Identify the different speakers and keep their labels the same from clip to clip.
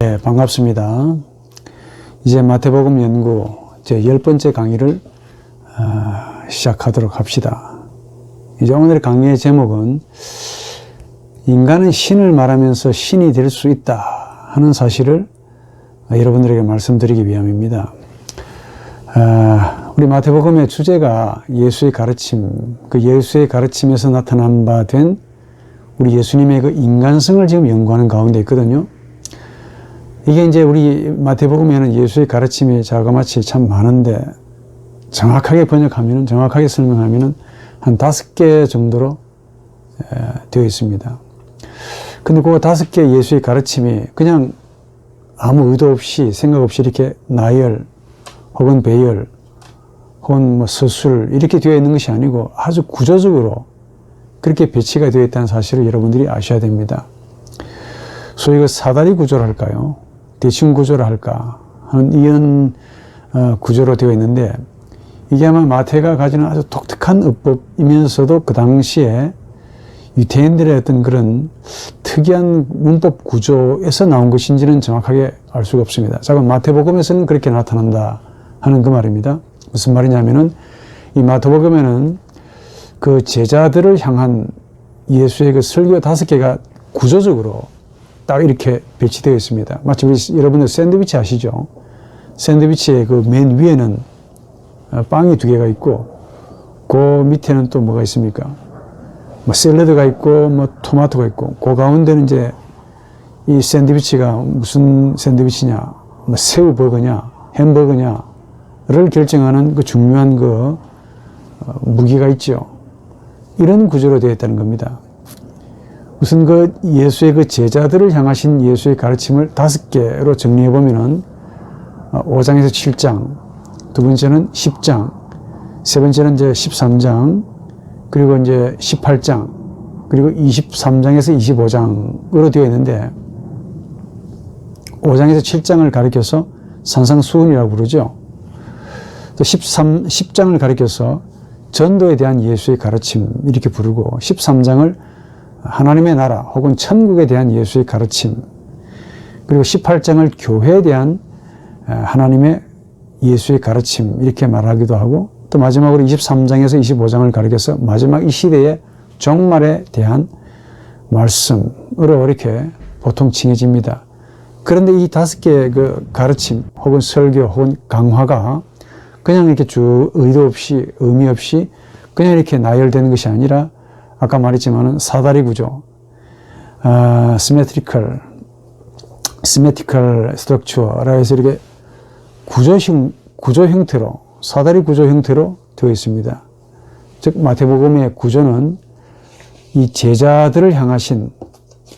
Speaker 1: 네, 반갑습니다. 이제 마태복음 연구 제 10번째 강의를 시작하도록 합시다. 이제 오늘 강의의 제목은 인간은 신을 말하면서 신이 될 수 있다 하는 사실을 여러분들에게 말씀드리기 위함입니다. 우리 마태복음의 주제가 예수의 가르침, 그 예수의 가르침에서 나타난 바 된 우리 예수님의 그 인간성을 지금 연구하는 가운데 있거든요. 이게 이제 우리 마태복음에는 예수의 가르침이 자그마치 참 많은데 정확하게 번역하면, 정확하게 설명하면 한 5개 정도로 되어 있습니다. 근데 그 5개 예수의 가르침이 그냥 아무 의도 없이, 생각 없이 이렇게 나열, 혹은 배열, 혹은 뭐 서술, 이렇게 되어 있는 것이 아니고 아주 구조적으로 그렇게 배치가 되어 있다는 사실을 여러분들이 아셔야 됩니다. 소위 그 사다리 구조라 할까요? 대칭 구조라 할까? 하는 이런 구조로 되어 있는데, 이게 아마 마태가 가지는 아주 독특한 어법이면서도 그 당시에 유대인들의 어떤 그런 특이한 문법 구조에서 나온 것인지는 정확하게 알 수가 없습니다. 자, 그럼 마태복음에서는 그렇게 나타난다 하는 그 말입니다. 무슨 말이냐면은, 이 마태복음에는 그 제자들을 향한 예수의 그 설교 5개가 구조적으로 딱 이렇게 배치되어 있습니다. 마치 우리 여러분들 샌드위치 아시죠? 샌드위치의 그 맨 위에는 빵이 2개가 있고, 그 밑에는 또 뭐가 있습니까? 뭐 샐러드가 있고, 뭐 토마토가 있고, 그 가운데는 이제 이 샌드위치가 무슨 샌드위치냐, 뭐 새우버거냐, 햄버거냐를 결정하는 그 중요한 그 무기가 있죠. 이런 구조로 되어 있다는 겁니다. 우선 그 예수의 그 제자들을 향하신 예수의 가르침을 5개로 정리해 보면은 5장에서 7장, 두 번째는 10장, 세 번째는 이제 13장, 그리고 이제 18장, 그리고 23장에서 25장으로 되어 있는데, 5장에서 7장을 가리켜서 산상수훈이라고 부르죠. 또 10장을 가리켜서 전도에 대한 예수의 가르침 이렇게 부르고, 13장을 하나님의 나라 혹은 천국에 대한 예수의 가르침, 그리고 18장을 교회에 대한 하나님의 예수의 가르침 이렇게 말하기도 하고, 또 마지막으로 23장에서 25장을 가리켜서 마지막 이 시대의 종말에 대한 말씀으로 이렇게 보통 칭해집니다. 그런데 이 5개의 그 가르침 혹은 설교 혹은 강화가 그냥 이렇게 쭉 의도 없이, 의미 없이 그냥 이렇게 나열되는 것이 아니라, 아까 말했지만은 사다리 구조, symmetrical structure라 해서 이렇게 구조 형태로, 사다리 구조 형태로 되어 있습니다. 즉, 마태복음의 구조는 이 제자들을 향하신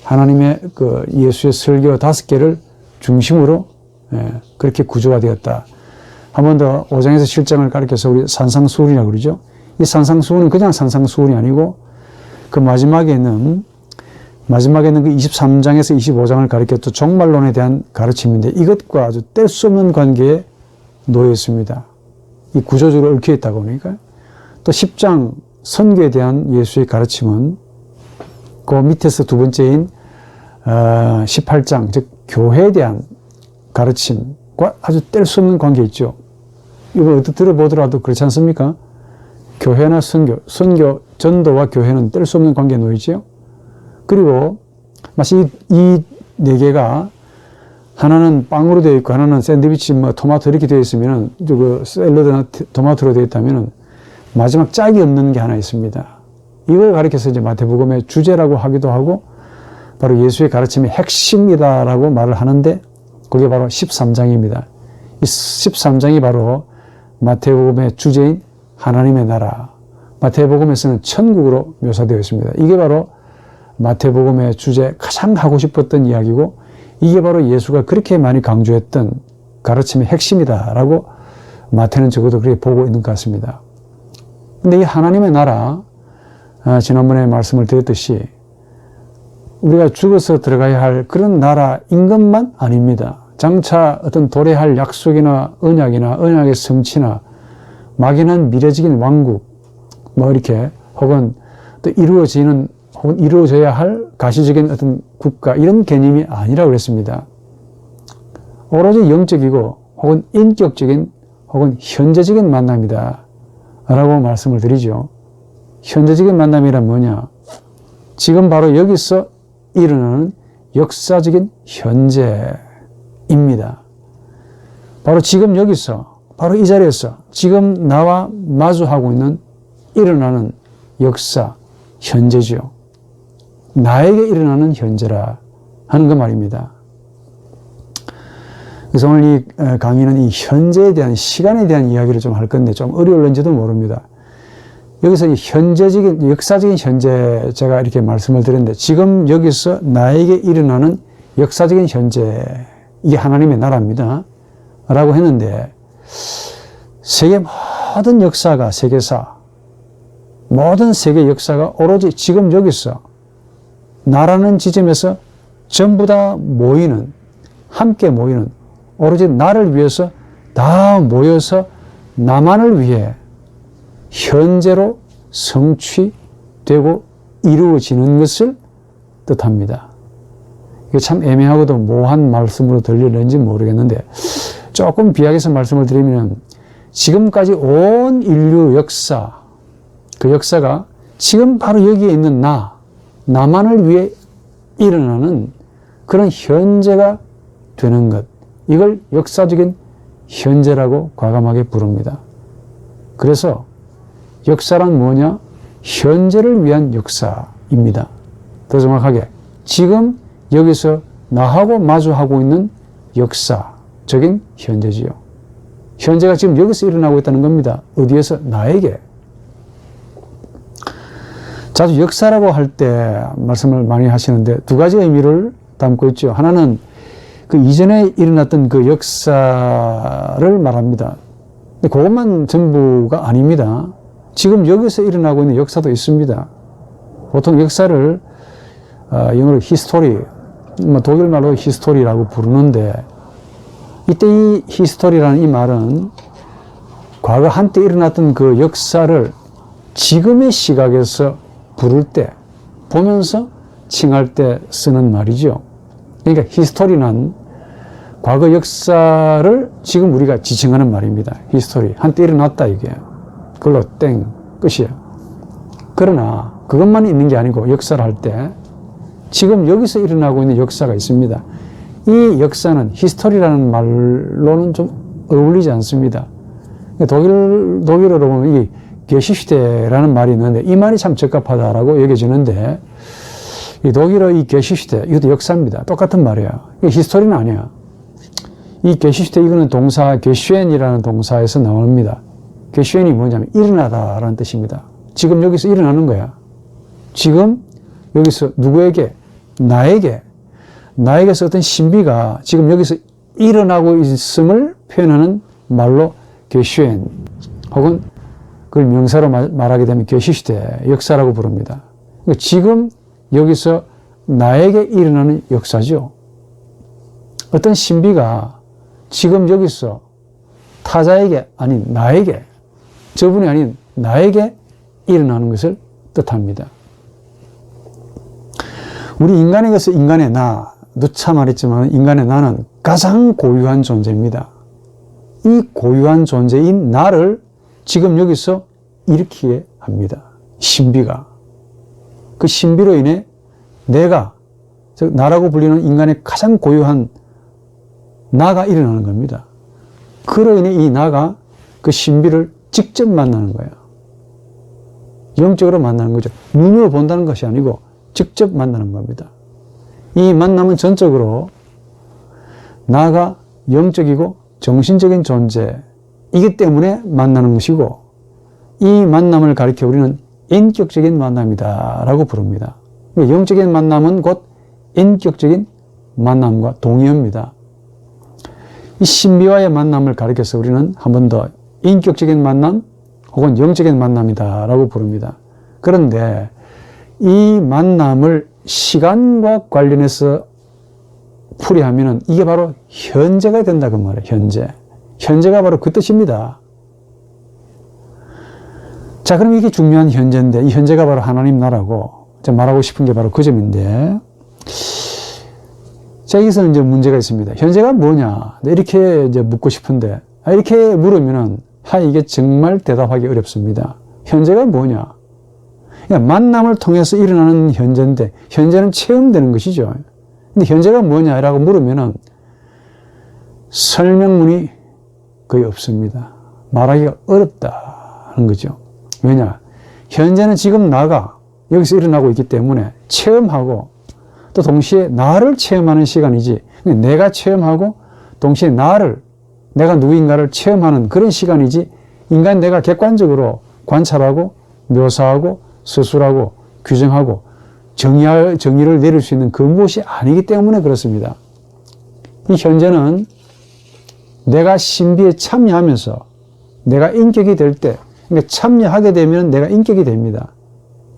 Speaker 1: 하나님의 그 예수의 설교 5개를 중심으로 그렇게 구조가 되었다. 한 번 더 5장에서 7장을 가리켜서 우리 산상수훈이라고 그러죠. 이 산상수훈은 그냥 산상수훈이 아니고, 그 마지막에는 그 23장에서 25장을 가리켜서 종말론에 대한 가르침인데, 이것과 아주 뗄 수 없는 관계에 놓여 있습니다. 이 구조적으로 얽혀 있다고 보니까. 또 10장 선교에 대한 예수의 가르침은 그 밑에서 두 번째인 18장, 즉 교회에 대한 가르침과 아주 뗄 수 없는 관계 있죠. 이거 어떻게 들어보더라도 그렇지 않습니까? 교회나 선교, 전도와 교회는 뗄 수 없는 관계에 놓이지요. 그리고 마치 이 4개가 하나는 빵으로 되어 있고, 하나는 샌드위치, 뭐 토마토 이렇게 되어 있으면은, 그 샐러드나 토마토로 되어 있다면은 마지막 짝이 없는 게 하나 있습니다. 이걸 가리켜서 이제 마태복음의 주제라고 하기도 하고, 바로 예수의 가르침의 핵심이다라고 말을 하는데, 그게 바로 13장입니다. 이 13장이 바로 마태복음의 주제인 하나님의 나라, 마태복음에서는 천국으로 묘사되어 있습니다. 이게 바로 마태복음의 주제, 가장 하고 싶었던 이야기고, 이게 바로 예수가 그렇게 많이 강조했던 가르침의 핵심이다라고 마태는 적어도 그렇게 보고 있는 것 같습니다. 근데 이 하나님의 나라, 지난번에 말씀을 드렸듯이 우리가 죽어서 들어가야 할 그런 나라인 것만 아닙니다. 장차 어떤 도래할 약속이나 언약의 성취나 막연한 미래적인 왕국, 뭐 이렇게, 혹은 또 이루어져야 할 가시적인 어떤 국가, 이런 개념이 아니라고 그랬습니다. 오로지 영적이고 혹은 인격적인 혹은 현재적인 만남이다 라고 말씀을 드리죠. 현재적인 만남이란 뭐냐? 지금 바로 여기서 일어나는 역사적인 현재입니다. 바로 지금 여기서, 바로 이 자리에서 지금 나와 마주하고 있는 일어나는 역사, 현재죠. 나에게 일어나는 현재라 하는 그 말입니다. 그래서 오늘 이 강의는 이 현재에 대한, 시간에 대한 이야기를 좀 할 건데 좀 어려울는지도 모릅니다. 여기서 이 현재적인, 역사적인 현재, 제가 이렇게 말씀을 드렸는데, 지금 여기서 나에게 일어나는 역사적인 현재, 이게 하나님의 나라입니다. 라고 했는데, 세계 모든 역사가, 세계사, 모든 세계 역사가 오로지 지금 여기서, 나라는 지점에서 전부 다 모이는, 함께 모이는, 오로지 나를 위해서 다 모여서 나만을 위해 현재로 성취되고 이루어지는 것을 뜻합니다. 이게 참 애매하고도 모호한 말씀으로 들리는지 모르겠는데, 조금 비약해서 말씀을 드리면, 지금까지 온 인류 역사, 그 역사가 지금 바로 여기에 있는 나만을 위해 일어나는 그런 현재가 되는 것, 이걸 역사적인 현재라고 과감하게 부릅니다. 그래서 역사란 뭐냐? 현재를 위한 역사입니다. 더 정확하게 지금 여기서 나하고 마주하고 있는 역사적인 현재지요. 현재가 지금 여기서 일어나고 있다는 겁니다. 어디에서? 나에게. 자주 역사라고 할 때 말씀을 많이 하시는데 두 가지 의미를 담고 있죠. 하나는 그 이전에 일어났던 그 역사를 말합니다. 근데 그것만 전부가 아닙니다. 지금 여기서 일어나고 있는 역사도 있습니다. 보통 역사를 영어로 히스토리, 독일말로 히스토리라고 부르는데, 이때 이 히스토리라는 이 말은 과거 한때 일어났던 그 역사를 지금의 시각에서 부를 때, 보면서 칭할 때 쓰는 말이죠. 그러니까 히스토리는 과거 역사를 지금 우리가 지칭하는 말입니다. 히스토리. 한때 일어났다 이게. 그걸로 땡. 끝이에요. 그러나 그것만 있는 게 아니고 역사를 할 때 지금 여기서 일어나고 있는 역사가 있습니다. 이 역사는 히스토리라는 말로는 좀 어울리지 않습니다. 독일어로 보면 이 게시슈테라는 말이 있는데 이 말이 참 적합하다라고 여겨지는데, 이 독일어 이 게시슈테, 이것도 역사입니다. 똑같은 말이에요. 이게 히스토리는 아니야. 이 게시슈테, 이거는 동사 게슈엔이라는 동사에서 나옵니다. 게슈엔이 뭐냐면 일어나다라는 뜻입니다. 지금 여기서 일어나는 거야. 지금 여기서 누구에게? 나에게서 어떤 신비가 지금 여기서 일어나고 있음을 표현하는 말로 게슈엔, 혹은 그걸 명사로 말하게 되면 게시슈테, 역사라고 부릅니다. 그러니까 지금 여기서 나에게 일어나는 역사죠. 어떤 신비가 지금 여기서 타자에게, 아닌 나에게, 저분이 아닌 나에게 일어나는 것을 뜻합니다. 우리 인간에게서 인간의 나, 누차 말했지만 인간의 나는 가장 고유한 존재입니다. 이 고유한 존재인 나를 지금 여기서 일으키게 합니다. 신비가. 그 신비로 인해 내가, 즉 나라고 불리는 인간의 가장 고유한 나가 일어나는 겁니다. 그로 인해 이 나가 그 신비를 직접 만나는 거예요. 영적으로 만나는 거죠. 눈으로 본다는 것이 아니고 직접 만나는 겁니다. 이 만남은 전적으로 나가 영적이고 정신적인 존재이기 때문에 만나는 것이고, 이 만남을 가리켜 우리는 인격적인 만남이다 라고 부릅니다. 영적인 만남은 곧 인격적인 만남과 동의어입니다. 이 신비와의 만남을 가리켜서 우리는 한 번 더 인격적인 만남 혹은 영적인 만남이다 라고 부릅니다. 그런데 이 만남을 시간과 관련해서 풀이하면 이게 바로 현재가 된다 그 말이에요. 현재가 바로 그 뜻입니다. 자, 그럼 이게 중요한 현재인데, 이 현재가 바로 하나님 나라고, 제가 말하고 싶은 게 바로 그 점인데, 자, 여기서 이제 문제가 있습니다. 현재가 뭐냐? 이렇게 이제 묻고 싶은데, 이렇게 물으면은, 이게 정말 대답하기 어렵습니다. 현재가 뭐냐? 그러니까 만남을 통해서 일어나는 현재인데, 현재는 체험되는 것이죠. 근데 현재가 뭐냐라고 물으면은, 설명문이 거의 없습니다. 말하기가 어렵다는 거죠. 왜냐? 현재는 지금 나가 여기서 일어나고 있기 때문에 체험하고 또 동시에 나를 체험하는 시간이지, 내가 체험하고 동시에 내가 누구인가를 체험하는 그런 시간이지, 인간 내가 객관적으로 관찰하고 묘사하고 서술하고 규정하고 정의를 내릴 수 있는 그 무엇이 아니기 때문에 그렇습니다. 이 현재는 내가 신비에 참여하면서 내가 인격이 될 때, 그러니까 참여하게 되면 내가 인격이 됩니다.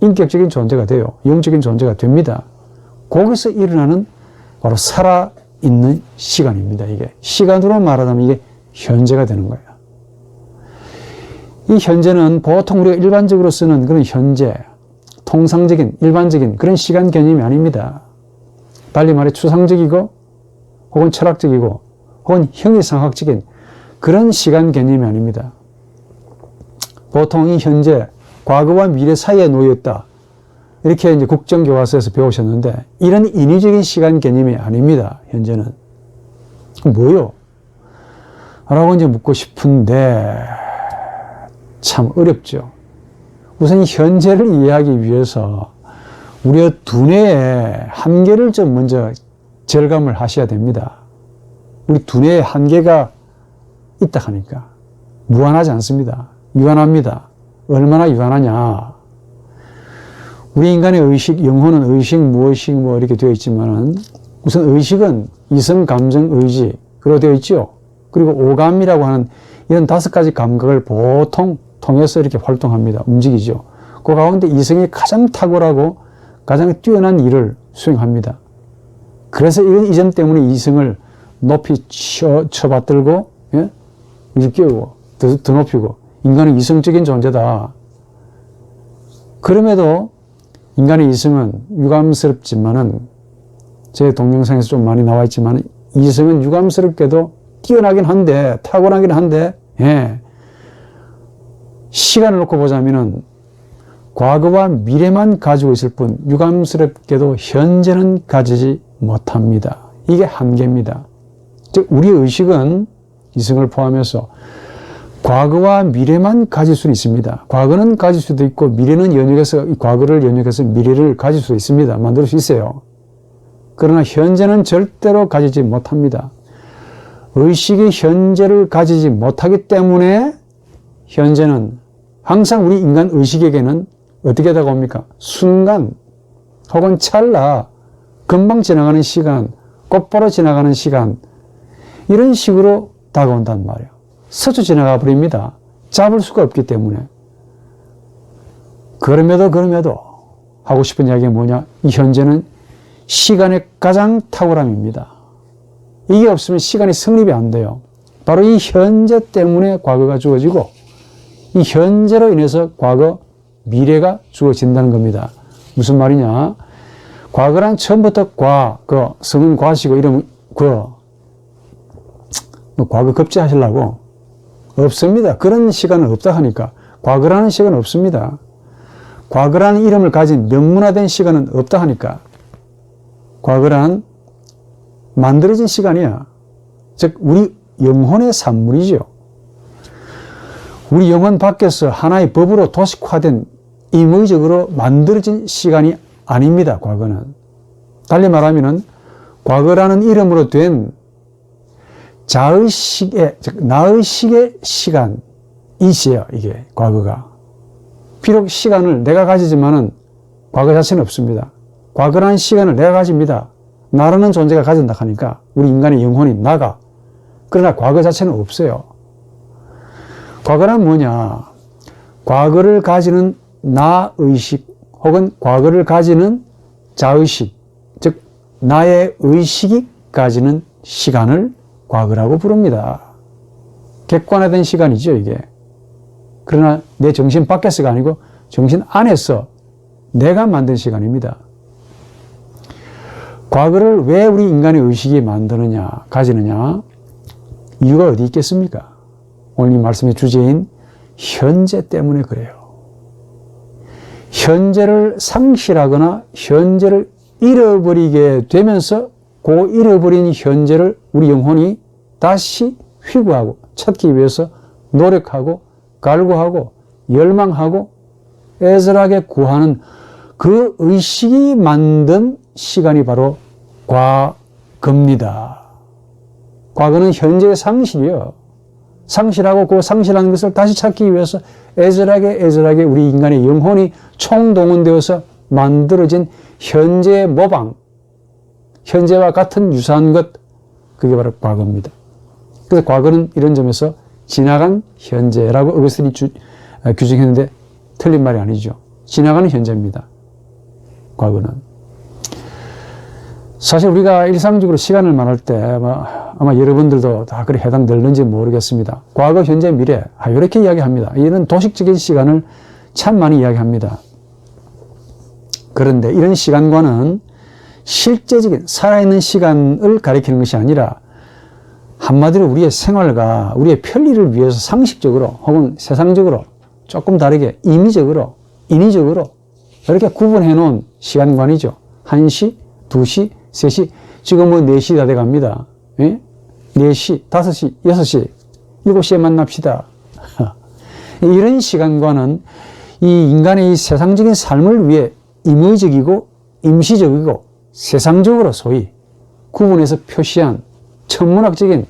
Speaker 1: 인격적인 존재가 돼요. 영적인 존재가 됩니다. 거기서 일어나는 바로 살아있는 시간입니다. 이게 시간으로 말하자면 이게 현재가 되는 거예요. 이 현재는 보통 우리가 일반적으로 쓰는 그런 현재, 통상적인 일반적인 그런 시간 개념이 아닙니다. 달리 말해 추상적이고 혹은 철학적이고 혹은 형이상학적인 그런 시간 개념이 아닙니다. 보통 이 현재, 과거와 미래 사이에 놓여 있다, 이렇게 이제 국정교과서에서 배우셨는데, 이런 인위적인 시간 개념이 아닙니다. 현재는 뭐요? 라고 이제 묻고 싶은데 참 어렵죠. 우선 현재를 이해하기 위해서 우리의 두뇌의 한계를 좀 먼저 절감을 하셔야 됩니다. 우리 두뇌의 한계가 있다 하니까 무한하지 않습니다. 유한합니다. 얼마나 유한하냐. 우리 인간의 의식, 영혼은 의식, 무의식 뭐 이렇게 되어 있지만은 우선 의식은 이성, 감정, 의지, 그로 되어 있죠. 그리고 오감이라고 하는 이런 5가지 감각을 보통 통해서 이렇게 활동합니다. 움직이죠. 그 가운데 이성이 가장 탁월하고 가장 뛰어난 일을 수행합니다. 그래서 이런 이점 때문에 이성을 높이 쳐받들고, 예? 일깨우고, 더 높이고, 인간은 이성적인 존재다. 그럼에도 인간의 이성은 유감스럽지만은, 제 동영상에서 좀 많이 나와 있지만, 이성은 유감스럽게도 뛰어나긴 한데, 탁월하긴 한데, 예. 시간을 놓고 보자면은, 과거와 미래만 가지고 있을 뿐, 유감스럽게도 현재는 가지지 못합니다. 이게 한계입니다. 즉, 우리의 의식은 이성을 포함해서 과거와 미래만 가질 수는 있습니다. 과거는 가질 수도 있고, 미래는 과거를 연역해서 미래를 가질 수 있습니다. 만들 수 있어요. 그러나 현재는 절대로 가지지 못합니다. 의식이 현재를 가지지 못하기 때문에 현재는 항상 우리 인간 의식에게는 어떻게 다가옵니까? 순간 혹은 찰나, 금방 지나가는 시간, 곧바로 지나가는 시간, 이런 식으로 다가온단 말이에요. 스쳐 지나가 버립니다. 잡을 수가 없기 때문에. 그럼에도 하고 싶은 이야기가 뭐냐? 이 현재는 시간의 가장 탁월함입니다. 이게 없으면 시간이 성립이 안 돼요. 바로 이 현재 때문에 과거가 주어지고, 이 현재로 인해서 과거, 미래가 주어진다는 겁니다. 무슨 말이냐? 과거란 처음부터 성은 과시고 이러면 과거 급제하시려고? 없습니다. 그런 시간은 없다 하니까. 과거라는 시간은 없습니다. 과거라는 이름을 가진 명문화된 시간은 없다 하니까. 과거란 만들어진 시간이야. 즉 우리 영혼의 산물이죠. 우리 영혼 밖에서 하나의 법으로 도식화된 임의적으로 만들어진 시간이 아닙니다. 과거는. 달리 말하면은 과거라는 이름으로 된 자의식의, 즉 나의식의 시간이지요. 이게 과거가. 비록 시간을 내가 가지지만은 과거 자체는 없습니다. 과거라는 시간을 내가 가집니다. 나라는 존재가 가진다 하니까 우리 인간의 영혼이 나가. 그러나 과거 자체는 없어요. 과거란 뭐냐? 과거를 가지는 나의식 혹은 과거를 가지는 자의식, 즉 나의 의식이 가지는 시간을 과거라고 부릅니다. 객관화된 시간이죠, 이게. 그러나 내 정신 밖에서가 아니고 정신 안에서 내가 만든 시간입니다. 과거를 왜 우리 인간의 의식이 만드느냐, 가지느냐? 이유가 어디 있겠습니까? 오늘 이 말씀의 주제인 현재 때문에 그래요. 현재를 상실하거나 현재를 잃어버리게 되면서 그 잃어버린 현재를 우리 영혼이 다시 회구하고 찾기 위해서 노력하고 갈구하고 열망하고 애절하게 구하는 그 의식이 만든 시간이 바로 과거입니다. 과거는 현재의 상실이요. 상실하고 그 상실한 것을 다시 찾기 위해서 애절하게 우리 인간의 영혼이 총동원되어서 만들어진 현재의 모방, 현재와 같은 유사한 것, 그게 바로 과거입니다. 그래서 과거는 이런 점에서 지나간 현재라고 어거스틴이 규정했는데 틀린 말이 아니죠. 지나가는 현재입니다. 과거는. 사실 우리가 일상적으로 시간을 말할 때 아마 여러분들도 다 그래 해당되는지 모르겠습니다. 과거, 현재, 미래 이렇게 이야기합니다. 이런 도식적인 시간을 참 많이 이야기합니다. 그런데 이런 시간과는 실제적인 살아있는 시간을 가리키는 것이 아니라 한마디로 우리의 생활과 우리의 편리를 위해서 상식적으로 혹은 세상적으로 조금 다르게 임의적으로, 인위적으로 이렇게 구분해 놓은 시간관이죠. 1시, 2시, 3시, 지금 4시 다 돼 갑니다. 예? 4시, 5시, 6시, 7시에 만납시다. 이런 시간과는 이 인간의 이 세상적인 삶을 위해 임의적이고 임시적이고 세상적으로 소위 구분해서 표시한 천문학적인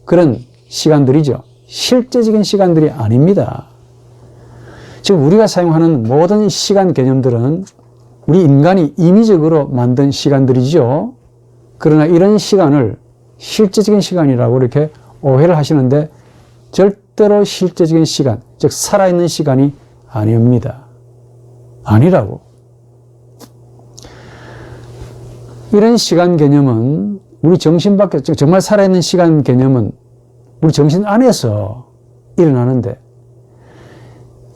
Speaker 1: 그런 시간들이죠. 실제적인 시간들이 아닙니다. 지금 우리가 사용하는 모든 시간 개념들은 우리 인간이 임의적으로 만든 시간들이죠. 그러나 이런 시간을 실제적인 시간이라고 이렇게 오해를 하시는데 절대로 실제적인 시간, 즉 살아있는 시간이 아닙니다. 아니라고. 이런 시간 개념은 우리 정신 밖에, 정말 살아있는 시간 개념은 우리 정신 안에서 일어나는데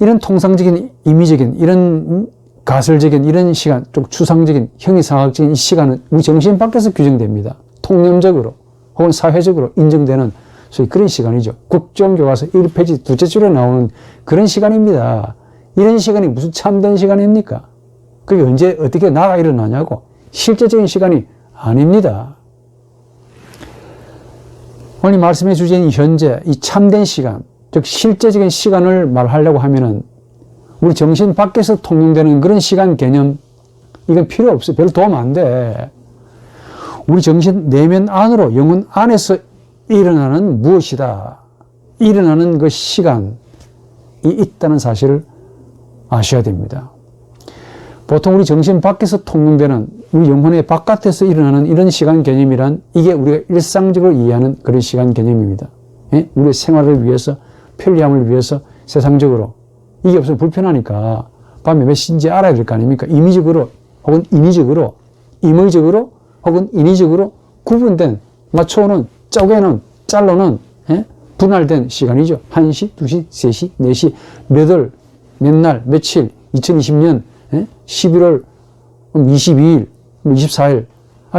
Speaker 1: 이런 통상적인 임의적인 이런 가설적인 이런 시간, 좀 추상적인 형이상학적인 이 시간은 우리 정신 밖에서 규정됩니다. 통념적으로 혹은 사회적으로 인정되는 소위 그런 시간이죠. 국정교과서 1페이지 둘째 줄에 나오는 그런 시간입니다. 이런 시간이 무슨 참된 시간입니까? 그게 언제 어떻게 나가 일어나냐고. 실제적인 시간이 아닙니다. 오늘 말씀의 주제인 현재, 이 참된 시간, 즉 실제적인 시간을 말하려고 하면은 우리 정신 밖에서 통용되는 그런 시간 개념, 이건 필요 없어요. 별로 도움 안 돼. 우리 정신 내면 안으로, 영혼 안에서 일어나는 무엇이다. 일어나는 그 시간이 있다는 사실을 아셔야 됩니다. 보통 우리 정신 밖에서 통용되는 우리 영혼의 바깥에서 일어나는 이런 시간 개념이란 이게 우리가 일상적으로 이해하는 그런 시간 개념입니다. 예? 우리의 생활을 위해서, 편리함을 위해서 세상적으로 이게 없으면 불편하니까 밤에 몇 시인지 알아야 될 거 아닙니까? 임의적으로 혹은 인위적으로, 임의적으로 혹은 인위적으로 구분된, 맞춰놓은, 쪼개놓은, 잘라놓은, 예? 분할된 시간이죠. 1시, 2시, 3시, 4시, 몇 월, 몇 날, 며칠, 2020년 11월 22일, 24일,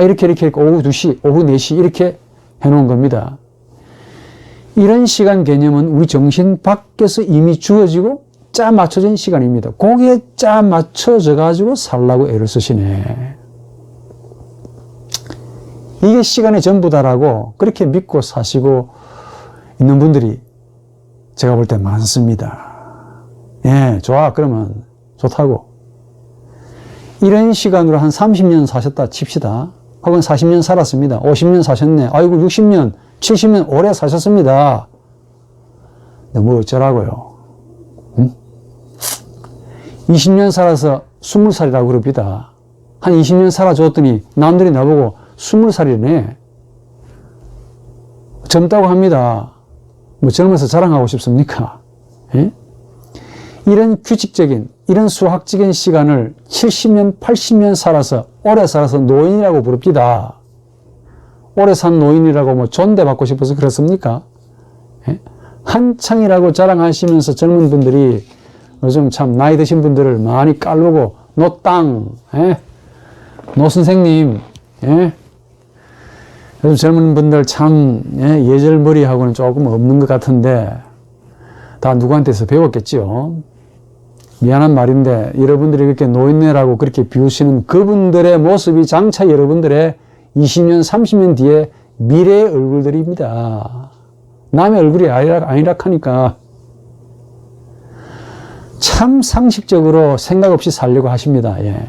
Speaker 1: 이렇게 오후 2시, 오후 4시 이렇게 해놓은 겁니다. 이런 시간 개념은 우리 정신 밖에서 이미 주어지고 짜 맞춰진 시간입니다. 거기에 짜 맞춰져 가지고 살라고 애를 쓰시네. 이게 시간의 전부다라고 그렇게 믿고 사시고 있는 분들이 제가 볼 때 많습니다. 예, 좋아. 그러면 좋다고. 이런 시간으로 한 30년 사셨다 칩시다. 혹은 40년 살았습니다. 50년 사셨네. 아이고 60년, 70년 오래 사셨습니다. 근데 뭐 어쩌라고요. 응? 20년 살아서 20살이라고 그럽니다. 한 20년 살아줬더니 남들이 나보고 20살이네. 젊다고 합니다. 뭐 젊어서 자랑하고 싶습니까? 예? 이런 규칙적인, 이런 수학적인 시간을 70년, 80년 살아서, 오래 살아서 노인이라고 부릅니다. 오래 산 노인이라고 뭐 존대받고 싶어서 그렇습니까? 예? 한창이라고 자랑하시면서 젊은 분들이 요즘 참 나이 드신 분들을 많이 깔보고, 노땅, 예? 노 선생님, 예? 요즘 젊은 분들 참 예절머리하고는 조금 없는 것 같은데 다 누구한테서 배웠겠죠. 미안한 말인데 여러분들이 그렇게 노인네라고 그렇게 비우시는 그분들의 모습이 장차 여러분들의 20년, 30년 뒤에 미래의 얼굴들입니다. 남의 얼굴이 아니라 하니까 참 상식적으로 생각 없이 살려고 하십니다. 예.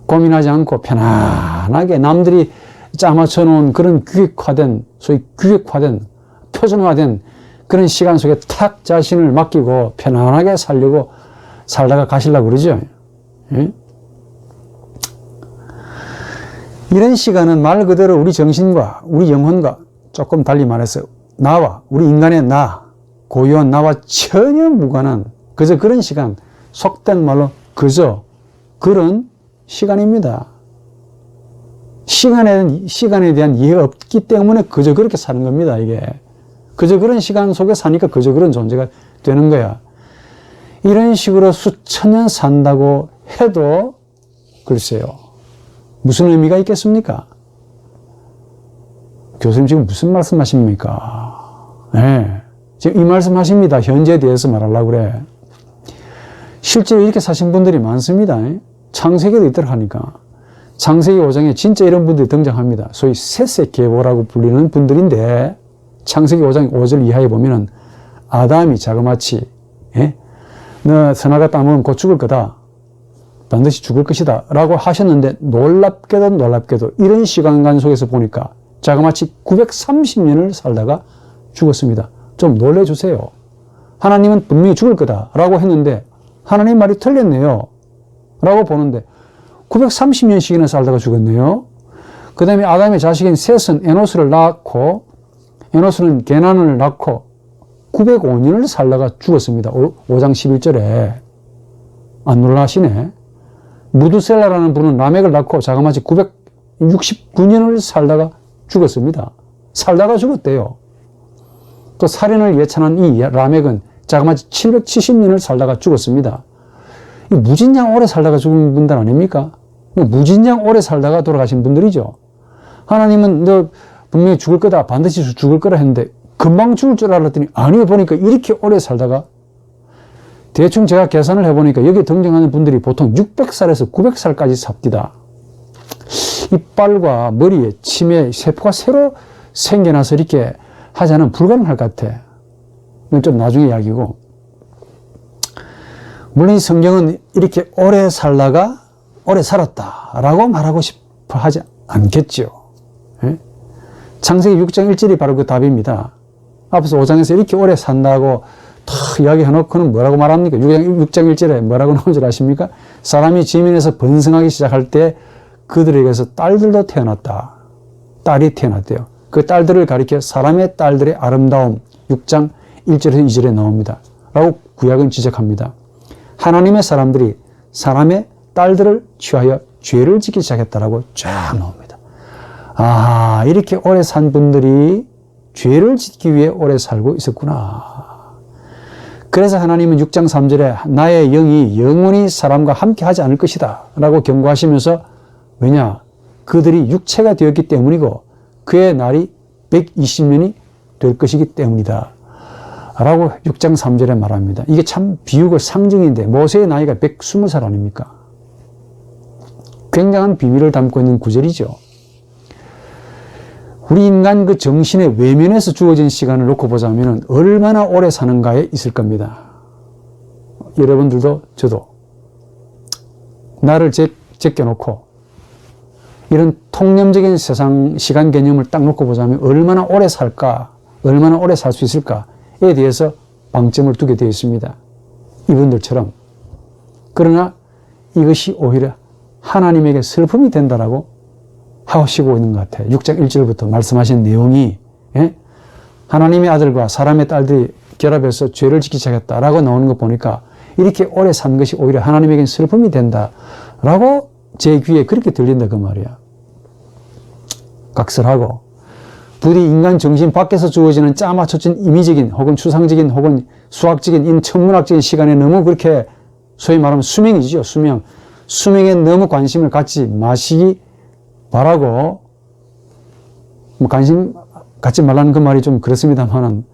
Speaker 1: 고민하지 않고 편안하게 남들이 짜맞춰 놓은 그런 규격화된, 소위 규격화된, 표준화된 그런 시간 속에 탁 자신을 맡기고 편안하게 살려고 살다가 가시려고 그러죠. 예? 이런 시간은 말 그대로 우리 정신과 우리 영혼과 조금 달리 말해서 나와, 우리 인간의 나, 고유한 나와 전혀 무관한 그저 그런 시간, 속된 말로 그저 그런 시간입니다. 시간에 대한 이해가 없기 때문에 그저 그렇게 사는 겁니다, 이게. 그저 그런 시간 속에 사니까 그저 그런 존재가 되는 거야. 이런 식으로 수천 년 산다고 해도 글쎄요. 무슨 의미가 있겠습니까? 교수님 지금 무슨 말씀 하십니까? 네. 지금 이 말씀 하십니다. 현재에 대해서 말하려고 그래. 실제로 이렇게 사신 분들이 많습니다. 창세기도 있도록 하니까. 창세기 5장에 진짜 이런 분들이 등장합니다. 소위 셋세계보라고 불리는 분들인데 창세기 5장 5절 이하에 보면은 아담이 자그마치 너 선악과 따먹으면 곧 죽을 거다. 반드시 죽을 것이다. 라고 하셨는데 놀랍게도 이런 시간간 속에서 보니까 자그마치 930년을 살다가 죽었습니다. 좀 놀래주세요. 하나님은 분명히 죽을 거다. 라고 했는데 하나님 말이 틀렸네요. 라고 보는데 930년씩이나 살다가 죽었네요. 그 다음에 아담의 자식인 셋은 에노스를 낳고 에노스는 게난을 낳고 905년을 살다가 죽었습니다. 5장 11절에. 안 놀라시네. 무드셀라라는 분은 라멕을 낳고 자그마치 969년을 살다가 죽었습니다. 살다가 죽었대요. 또 살인을 예찬한 이 라멕은 자그마치 770년을 살다가 죽었습니다. 무진장 오래 살다가 죽은 분들 아닙니까? 무진장 오래 살다가 돌아가신 분들이죠. 하나님은 너 분명히 죽을 거다. 반드시 죽을 거라 했는데 금방 죽을 줄 알았더니 아니요 보니까 이렇게 오래 살다가 대충 제가 계산을 해보니까 여기 등장하는 분들이 보통 600살에서 900살까지 삽디다. 이빨과 머리에 침에 세포가 새로 생겨나서 이렇게 하자는 불가능할 것 같아. 이건 좀 나중에 이야기고. 물론 이 성경은 이렇게 오래 살다가 오래 살았다라고 말하고 싶어 하지 않겠죠. 예? 창세기 6장 1절이 바로 그 답입니다. 앞서 5장에서 이렇게 오래 산다고 탁 이야기해놓고는 뭐라고 말합니까? 6장 1절에 뭐라고 나온 줄 아십니까? 사람이 지면에서 번성하기 시작할 때 그들에게서 딸들도 태어났다. 딸이 태어났대요. 그 딸들을 가리켜 사람의 딸들의 아름다움 6장 1절에서 2절에 나옵니다. 라고 구약은 지적합니다. 하나님의 사람들이 사람의 딸들을 취하여 죄를 짓기 시작했다라고 쫙 나옵니다. 아, 이렇게 오래 산 분들이 죄를 짓기 위해 오래 살고 있었구나. 그래서 하나님은 6장 3절에 나의 영이 영원히 사람과 함께 하지 않을 것이다 라고 경고하시면서 왜냐? 그들이 육체가 되었기 때문이고 그의 날이 120년이 될 것이기 때문이다 라고 6장 3절에 말합니다. 이게 참 비유고 상징인데 모세의 나이가 120살 아닙니까? 굉장한 비밀을 담고 있는 구절이죠. 우리 인간 그 정신의 외면에서 주어진 시간을 놓고 보자면 얼마나 오래 사는가에 있을 겁니다. 여러분들도 저도 나를 제껴놓고 이런 통념적인 세상 시간 개념을 딱 놓고 보자면 얼마나 오래 살까, 얼마나 오래 살 수 있을까에 대해서 방점을 두게 되어 있습니다. 이분들처럼. 그러나 이것이 오히려 하나님에게 슬픔이 된다라고 하시고 있는 것 같아요. 6장 1절부터 말씀하신 내용이 하나님의 아들과 사람의 딸들이 결합해서 죄를 짓기 시작했다라고 나오는 거 보니까 이렇게 오래 산 것이 오히려 하나님에겐 슬픔이 된다라고 제 귀에 그렇게 들린다 그 말이야. 각설하고 부디 인간 정신 밖에서 주어지는 짜맞춰진 임의적인 혹은 추상적인 혹은 수학적인 이 천문학적인 시간에 너무 그렇게 소위 말하면 수명이죠. 수명에 너무 관심을 갖지 마시기 바라고, 뭐 관심 갖지 말라는 그 말이 좀 그렇습니다만은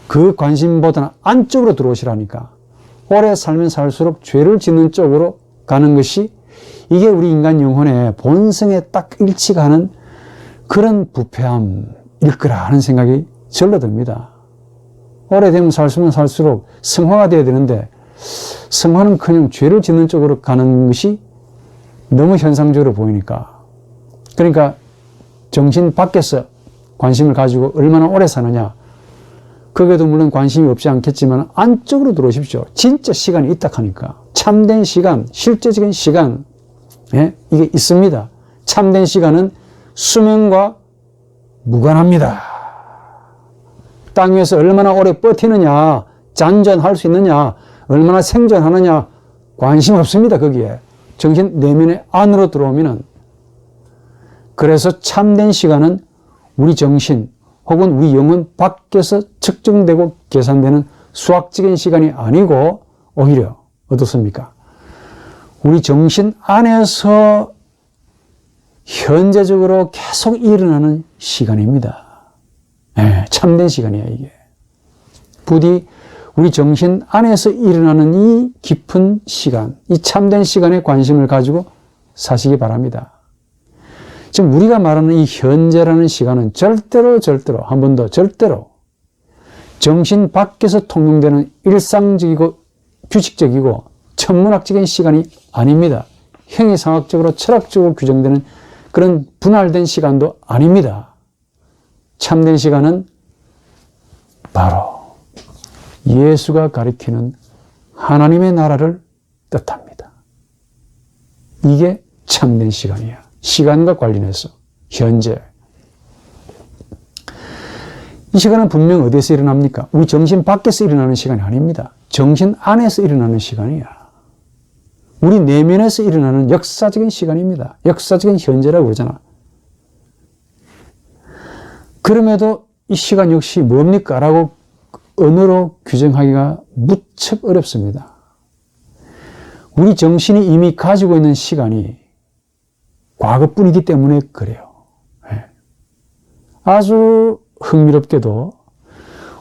Speaker 1: 그 관심보다는 안쪽으로 들어오시라니까. 오래 살면 살수록 죄를 짓는 쪽으로 가는 것이 이게 우리 인간 영혼의 본성에 딱 일치가는 그런 부패함일 거라 하는 생각이 절로 듭니다. 오래되면 살수록 성화가 되어야 되는데 성화는커녕 죄를 짓는 쪽으로 가는 것이 너무 현상적으로 보이니까. 그러니까 정신 밖에서 관심을 가지고 얼마나 오래 사느냐. 거기에도 물론 관심이 없지 않겠지만 안쪽으로 들어오십시오. 진짜 시간이 있다 하니까. 참된 시간, 실제적인 시간, 예? 이게 있습니다. 참된 시간은 수명과 무관합니다. 땅 위에서 얼마나 오래 버티느냐, 잔존할 수 있느냐, 얼마나 생존하느냐 관심 없습니다. 거기에. 정신 내면의 안으로 들어오면은. 그래서 참된 시간은 우리 정신 혹은 우리 영혼 밖에서 측정되고 계산되는 수학적인 시간이 아니고 오히려 어떻습니까? 우리 정신 안에서 현재적으로 계속 일어나는 시간입니다. 네, 참된 시간이야 이게. 부디 우리 정신 안에서 일어나는 이 깊은 시간, 이 참된 시간에 관심을 가지고 사시기 바랍니다. 지금 우리가 말하는 이 현재라는 시간은 절대로 한 번 더 절대로 정신 밖에서 통용되는 일상적이고 규칙적이고 천문학적인 시간이 아닙니다. 형이상학적으로 철학적으로 규정되는 그런 분할된 시간도 아닙니다. 참된 시간은 바로 예수가 가리키는 하나님의 나라를 뜻합니다. 이게 참된 시간이야. 시간과 관련해서 현재. 이 시간은 분명 어디에서 일어납니까? 우리 정신 밖에서 일어나는 시간이 아닙니다. 정신 안에서 일어나는 시간이야. 우리 내면에서 일어나는 역사적인 시간입니다. 역사적인 현재라고 그러잖아. 그럼에도 이 시간 역시 뭡니까? 라고 언어로 규정하기가 무척 어렵습니다. 우리 정신이 이미 가지고 있는 시간이 과거뿐이기 때문에 그래요. 아주 흥미롭게도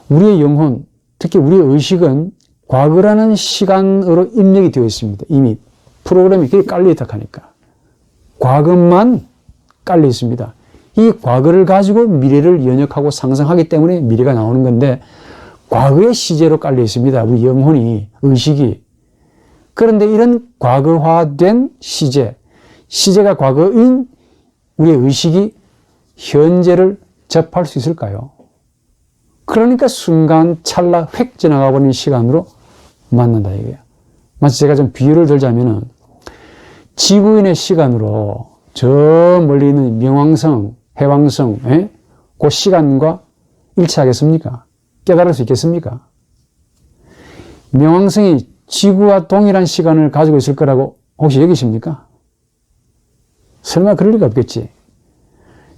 Speaker 1: 우리의 영혼, 특히 우리의 의식은 과거라는 시간으로 입력이 되어 있습니다. 이미 프로그램이 그렇게 깔려 있다 하니까. 과거만 깔려 있습니다. 이 과거를 가지고 미래를 연역하고 상상하기 때문에 미래가 나오는 건데 과거의 시제로 깔려 있습니다. 우리 영혼이, 의식이. 그런데 이런 과거화된 시제가 과거인 우리의 의식이 현재를 접할 수 있을까요? 그러니까 순간 찰나 획 지나가 버리는 시간으로 만난다 이게요. 마치 제가 좀 비유를 들자면은 지구인의 시간으로 저 멀리 있는 명왕성, 해왕성, 그 시간과 일치하겠습니까? 깨달을 수 있겠습니까? 명왕성이 지구와 동일한 시간을 가지고 있을 거라고 혹시 여기십니까? 설마 그럴 리가 없겠지.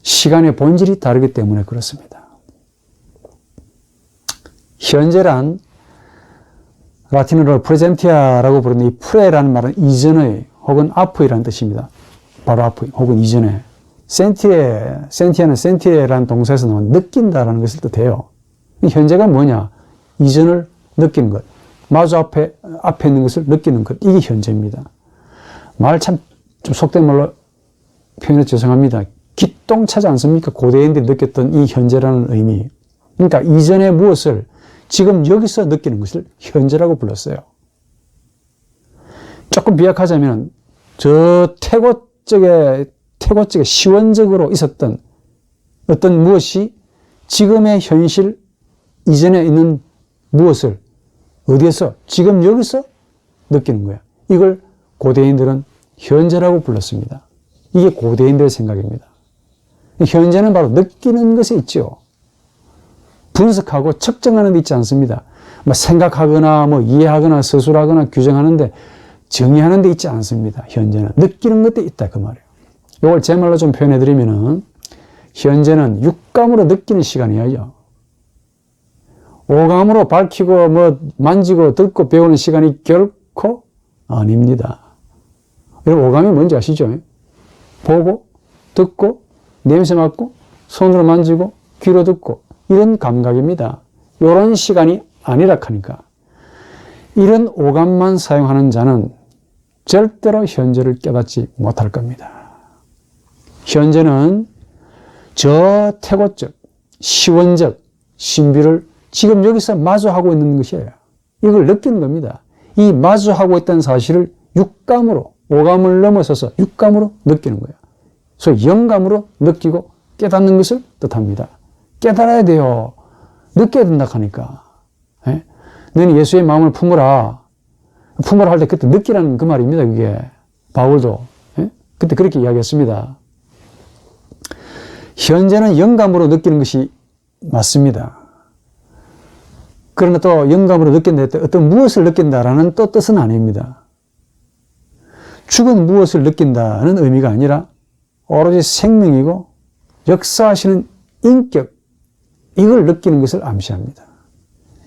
Speaker 1: 시간의 본질이 다르기 때문에 그렇습니다. 현재란 라틴어로 프레젠티아라고 부르는 이 프레라는 말은 이전의 혹은 앞의라는 뜻입니다. 바로 앞의 혹은 이전의. 센티아는 센티에라는 동사에서 나온 느낀다라는 것을 뜻해요. 현재가 뭐냐? 이전을 느끼는 것. 마주 앞에 있는 것을 느끼는 것. 이게 현재입니다. 말 참 좀 속된 말로 표현해 죄송합니다. 기똥차지 않습니까? 고대인들이 느꼈던 이 현재라는 의미. 그러니까 이전의 무엇을 지금 여기서 느끼는 것을 현재라고 불렀어요. 조금 비약하자면 저 태고 쪽에 시원적으로 있었던 어떤 무엇이 지금의 현실 이전에 있는 무엇을 어디에서 지금 여기서 느끼는 거야. 이걸 고대인들은 현재라고 불렀습니다. 이게 고대인들의 생각입니다. 현재는 바로 느끼는 것에 있죠. 분석하고 측정하는 데 있지 않습니다. 생각하거나 이해하거나 서술하거나 규정하는데 정의하는 데 있지 않습니다. 현재는 느끼는 것에 있다 그 말이에요. 이걸 제 말로 좀 표현해 드리면은 현재는 육감으로 느끼는 시간이에요. 오감으로 밝히고 만지고 듣고 배우는 시간이 결코 아닙니다. 여러분 오감이 뭔지 아시죠? 보고 듣고, 냄새 맡고, 손으로 만지고, 귀로 듣고, 이런 감각입니다. 이런 시간이 아니라 하니까. 이런 오감만 사용하는 자는 절대로 현재를 깨닫지 못할 겁니다. 현재는 저 태고적, 시원적 신비를 지금 여기서 마주하고 있는 것이에요. 이걸 느끼는 겁니다. 이 마주하고 있다는 사실을 육감으로, 오감을 넘어서서 육감으로 느끼는 거예요. 그래서 영감으로 느끼고 깨닫는 것을 뜻합니다. 깨달아야 돼요. 느껴야 된다 하니까. 예? 너는 예수의 마음을 품으라. 품으라 할 때 그때 느끼라는 그 말입니다. 그게 바울도 예? 그때 그렇게 이야기했습니다. 현재는 영감으로 느끼는 것이 맞습니다. 그러나 또 영감으로 느낀다 할 때 어떤 무엇을 느낀다라는 또 뜻은 아닙니다. 죽은 무엇을 느낀다는 의미가 아니라 오로지 생명이고 역사하시는 인격, 이걸 느끼는 것을 암시합니다.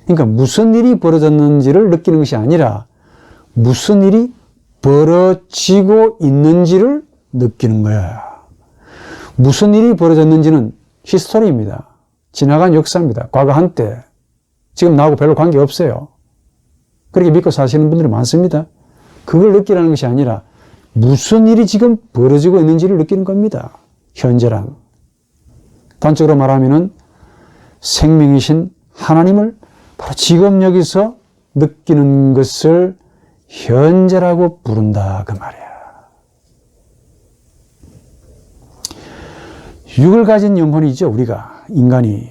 Speaker 1: 그러니까 무슨 일이 벌어졌는지를 느끼는 것이 아니라 무슨 일이 벌어지고 있는지를 느끼는 거야. 무슨 일이 벌어졌는지는 히스토리입니다. 지나간 역사입니다. 과거 한때. 지금 나하고 별로 관계없어요. 그렇게 믿고 사시는 분들이 많습니다. 그걸 느끼라는 것이 아니라 무슨 일이 지금 벌어지고 있는지를 느끼는 겁니다. 현재란. 단적으로 말하면은 생명이신 하나님을 바로 지금 여기서 느끼는 것을 현재라고 부른다 그 말이야. 육을 가진 영혼이죠. 우리가 인간이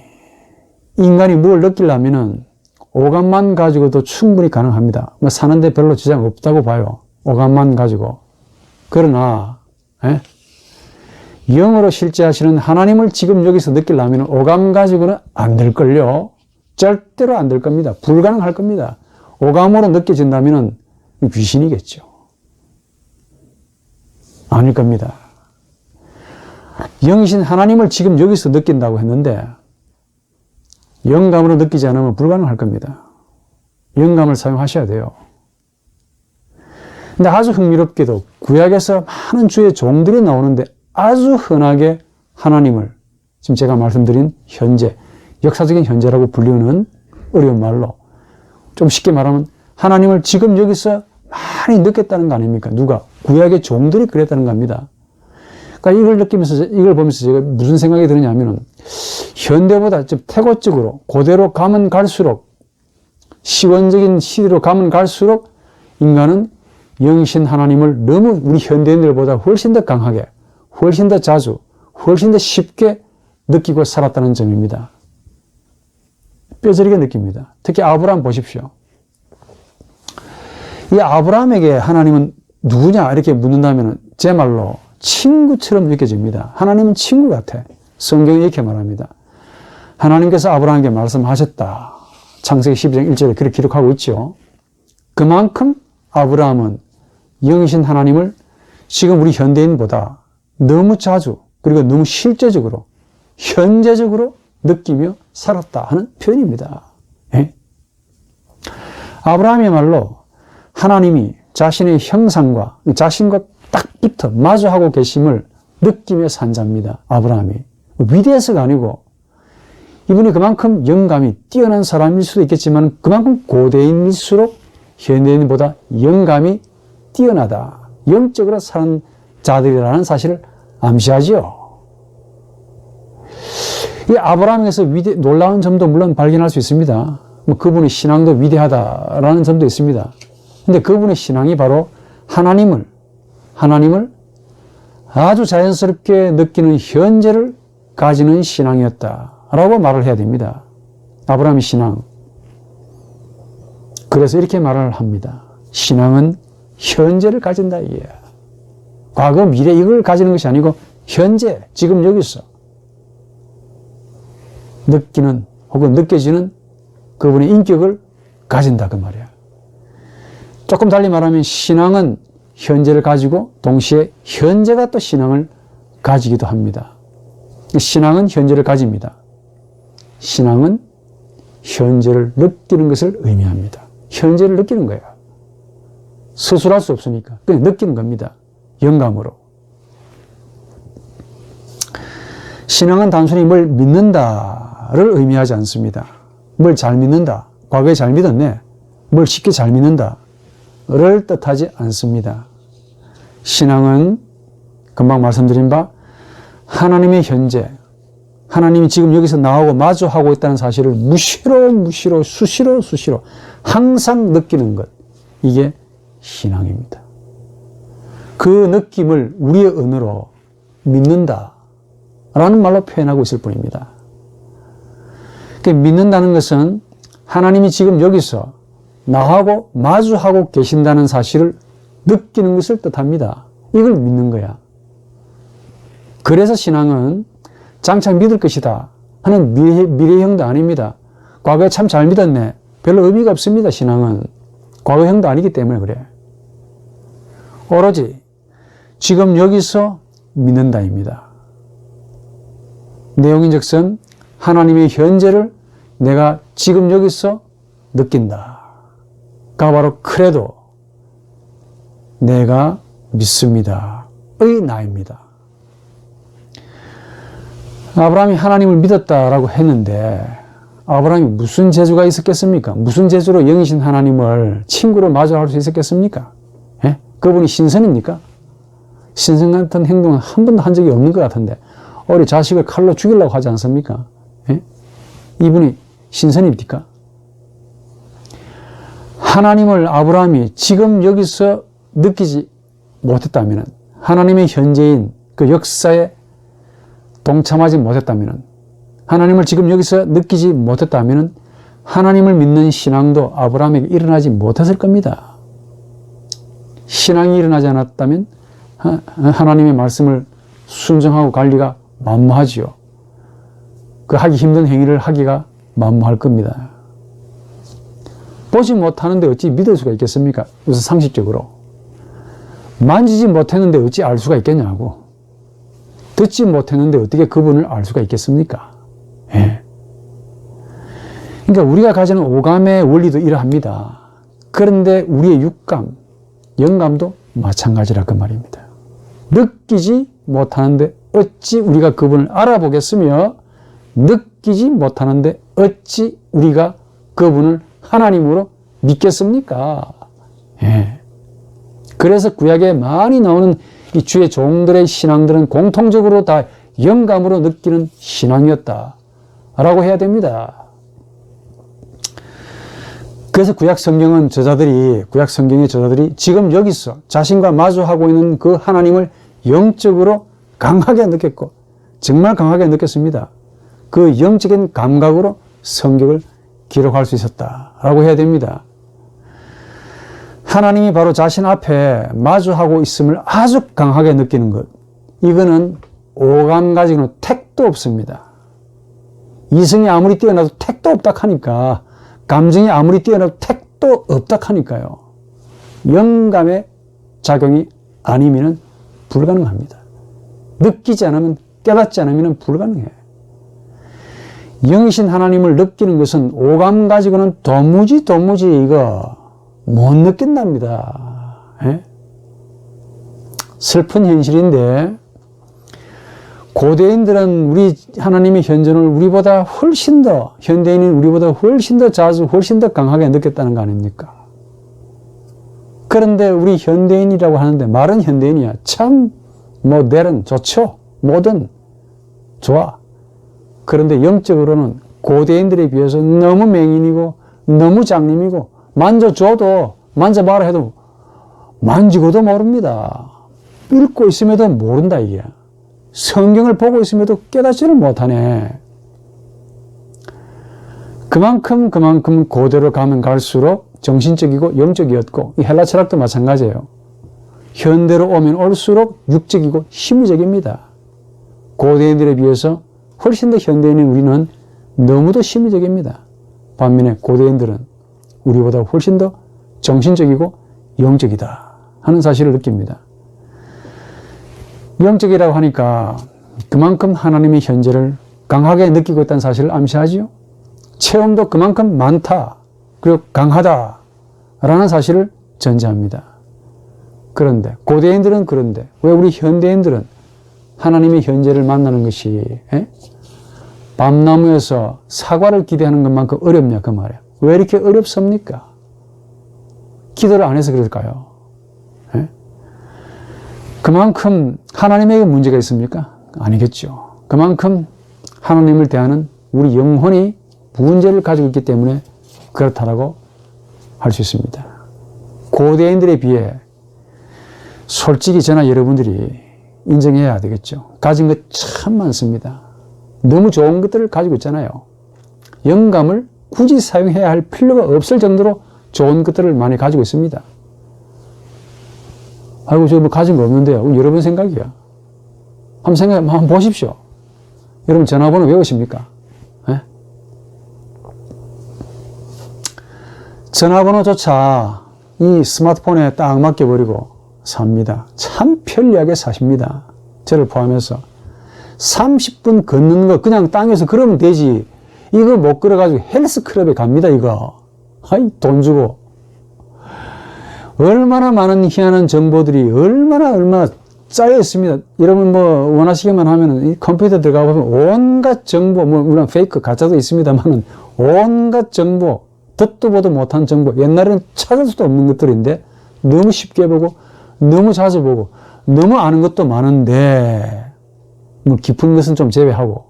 Speaker 1: 뭘 느끼려면은 오감만 가지고도 충분히 가능합니다. 뭐 사는데 별로 지장 없다고 봐요. 오감만 가지고. 그러나 영으로 실제하시는 하나님을 지금 여기서 느끼려면 오감 가지고는 안 될걸요. 절대로 안 될 겁니다. 불가능할 겁니다. 오감으로 느껴진다면 귀신이겠죠. 아닐 겁니다. 영이신 하나님을 지금 여기서 느낀다고 했는데 영감으로 느끼지 않으면 불가능할 겁니다. 영감을 사용하셔야 돼요. 근데 아주 흥미롭게도 구약에서 많은 주의 종들이 나오는데 아주 흔하게 하나님을 지금 제가 말씀드린 현재, 역사적인 현재라고 불리는 어려운 말로 좀 쉽게 말하면 하나님을 지금 여기서 많이 느꼈다는 거 아닙니까? 누가? 구약의 종들이 그랬다는 겁니다. 그러니까 이걸 느끼면서, 이걸 보면서 제가 무슨 생각이 드느냐 하면은 현대보다 좀 태고적으로 고대로 가면 갈수록 시원적인 시대로 가면 갈수록 인간은 영신 하나님을 너무 우리 현대인들보다 훨씬 더 강하게, 훨씬 더 자주, 훨씬 더 쉽게 느끼고 살았다는 점입니다. 뼈저리게 느낍니다. 특히 아브라함 보십시오. 이 아브라함에게 하나님은 누구냐 이렇게 묻는다면 제 말로 친구처럼 느껴집니다. 하나님은 친구 같아. 성경이 이렇게 말합니다. 하나님께서 아브라함에게 말씀하셨다. 창세기 12장 1절에 그렇게 기록하고 있죠. 그만큼 아브라함은 영이신 하나님을 지금 우리 현대인보다 너무 자주 그리고 너무 실제적으로 현재적으로 느끼며 살았다 하는 표현입니다. 예? 아브라함이야말로 하나님이 자신의 형상과 자신과 딱 붙어 마주하고 계심을 느끼며 산 자입니다. 아브라함이. 위대해서가 아니고 이분이 그만큼 영감이 뛰어난 사람일 수도 있겠지만 그만큼 고대인일수록 현대인보다 영감이 뛰어나다. 영적으로 사는 자들이라는 사실을 암시하지요. 이 아브라함에서 놀라운 점도 물론 발견할 수 있습니다. 뭐 그분의 신앙도 위대하다라는 점도 있습니다. 근데 그분의 신앙이 바로 하나님을 아주 자연스럽게 느끼는 현재를 가지는 신앙이었다라고 말을 해야 됩니다. 아브라함의 신앙. 그래서 이렇게 말을 합니다. 신앙은 현재를 가진다 이게. 과거, 미래 이걸 가지는 것이 아니고 현재, 지금 여기서 느끼는 혹은 느껴지는 그분의 인격을 가진다 그 말이야. 조금 달리 말하면 신앙은 현재를 가지고 동시에 현재가 또 신앙을 가지기도 합니다. 신앙은 현재를 가집니다. 신앙은 현재를 느끼는 것을 의미합니다. 현재를 느끼는 거예요. 스스로 할 수 없으니까 그냥 느끼는 겁니다. 영감으로. 신앙은 단순히 뭘 믿는다를 의미하지 않습니다. 뭘 잘 믿는다. 과거에 잘 믿었네. 뭘 쉽게 잘 믿는다를 뜻하지 않습니다. 신앙은 금방 말씀드린 바 하나님의 현재, 하나님이 지금 여기서 나하고 마주하고 있다는 사실을 무시로 수시로 항상 느끼는 것. 이게 신앙입니다. 그 느낌을 우리의 언어로 믿는다 라는 말로 표현하고 있을 뿐입니다. 믿는다는 것은 하나님이 지금 여기서 나하고 마주하고 계신다는 사실을 느끼는 것을 뜻합니다. 이걸 믿는 거야. 그래서 신앙은 장차 믿을 것이다 하는 미래형도 아닙니다. 과거에 참 잘 믿었네. 별로 의미가 없습니다. 신앙은. 과거형도 아니기 때문에 그래. 오로지 지금 여기서 믿는다입니다. 내용인즉슨 하나님의 현재를 내가 지금 여기서 느낀다. 가 바로 크레도, 내가 믿습니다. 의 나입니다. 아브라함이 하나님을 믿었다라고 했는데 아브라함이 무슨 재주가 있었겠습니까? 무슨 재주로 영이신 하나님을 친구로 마주할 수 있었겠습니까? 예? 그분이 신선입니까? 신선 같은 행동은 한 번도 한 적이 없는 것 같은데 우리 자식을 칼로 죽이려고 하지 않습니까? 예? 이분이 신선입니까? 하나님을 아브라함이 지금 여기서 느끼지 못했다면, 하나님의 현재인 그 역사에 동참하지 못했다면, 하나님을 지금 여기서 느끼지 못했다면 하나님을 믿는 신앙도 아브라함에게 일어나지 못했을 겁니다. 신앙이 일어나지 않았다면 하나님의 말씀을 순종하고 관리가 만무하지요. 그 하기 힘든 행위를 하기가 만무할 겁니다. 보지 못하는데 어찌 믿을 수가 있겠습니까? 우선 상식적으로. 만지지 못했는데 어찌 알 수가 있겠냐고. 듣지 못했는데 어떻게 그분을 알 수가 있겠습니까? 예. 그러니까 우리가 가지는 오감의 원리도 이러합니다. 그런데 우리의 육감, 영감도 마찬가지라 그 말입니다. 느끼지 못하는데 어찌 우리가 그분을 알아보겠으며, 느끼지 못하는데 어찌 우리가 그분을 하나님으로 믿겠습니까? 예. 그래서 구약에 많이 나오는 이 주의 종들의 신앙들은 공통적으로 다 영감으로 느끼는 신앙이었다 라고 해야 됩니다. 그래서 구약 성경의 저자들이 지금 여기서 자신과 마주하고 있는 그 하나님을 영적으로 강하게 느꼈고, 정말 강하게 느꼈습니다. 그 영적인 감각으로 성경을 기록할 수 있었다라고 해야 됩니다. 하나님이 바로 자신 앞에 마주하고 있음을 아주 강하게 느끼는 것, 이거는 오감 가지고는 택도 없습니다. 이성이 아무리 뛰어나도 택도 없다 하니까, 감정이 아무리 뛰어나도 택도 없다 하니까요. 영감의 작용이 아니면 불가능합니다. 느끼지 않으면, 깨닫지 않으면 불가능해. 영이신 하나님을 느끼는 것은 오감 가지고는 도무지 이거 못 느낀답니다. 예? 슬픈 현실인데, 고대인들은 우리 하나님의 현존을 우리보다 훨씬 더, 현대인인 우리보다 훨씬 더 자주, 훨씬 더 강하게 느꼈다는 거 아닙니까? 그런데 우리 현대인이라고 하는데, 말은 현대인이야. 참 모델은 좋죠. 뭐든 좋아. 그런데 영적으로는 고대인들에 비해서 너무 맹인이고 너무 장님이고, 만져줘도, 만져봐라 해도 만지고도 모릅니다. 읽고 있음에도 모른다 이게. 성경을 보고 있음에도 깨닫지를 못하네. 그만큼 고대로 가면 갈수록 정신적이고 영적이었고, 이 헬라 철학도 마찬가지예요. 현대로 오면 올수록 육적이고 심리적입니다. 고대인들에 비해서 훨씬 더 현대인인 우리는 너무도 심리적입니다. 반면에 고대인들은 우리보다 훨씬 더 정신적이고 영적이다 하는 사실을 느낍니다. 영적이라고 하니까 그만큼 하나님의 현재를 강하게 느끼고 있다는 사실을 암시하지요. 체험도 그만큼 많다, 그리고 강하다 라는 사실을 전제합니다. 그런데 고대인들은 그런데 왜 우리 현대인들은 하나님의 현재를 만나는 것이 밤나무에서 사과를 기대하는 것만큼 어렵냐 그 말이야. 왜 이렇게 어렵습니까? 기도를 안 해서 그럴까요? 그만큼 하나님에게 문제가 있습니까? 아니겠죠. 그만큼 하나님을 대하는 우리 영혼이 문제를 가지고 있기 때문에 그렇다라고 할 수 있습니다. 고대인들에 비해 솔직히 저나 여러분들이 인정해야 되겠죠. 가진 것 참 많습니다. 너무 좋은 것들을 가지고 있잖아요. 영감을 굳이 사용해야 할 필요가 없을 정도로 좋은 것들을 많이 가지고 있습니다. 아이고, 저 뭐 가진 거 없는데요. 여러분 생각이야. 한번 보십시오. 여러분 전화번호 외우십니까? 전화번호조차 이 스마트폰에 딱 맡겨버리고 삽니다. 참 편리하게 사십니다. 저를 포함해서. 30분 걷는 거 그냥 땅에서 걸으면 되지. 이거 못 걸어가지고 헬스클럽에 갑니다, 이거. 아이, 돈 주고. 얼마나 많은 희한한 정보들이 얼마나 짜여 있습니다. 여러분 뭐 원하시기만 하면은 이 컴퓨터 들어가 보면 온갖 정보, 뭐 물론 페이크 가짜도 있습니다만은 온갖 정보, 듣도 보도 못한 정보, 옛날에는 찾을 수도 없는 것들인데 너무 쉽게 보고 너무 자주 보고 너무 아는 것도 많은데 뭐 깊은 것은 좀 제외하고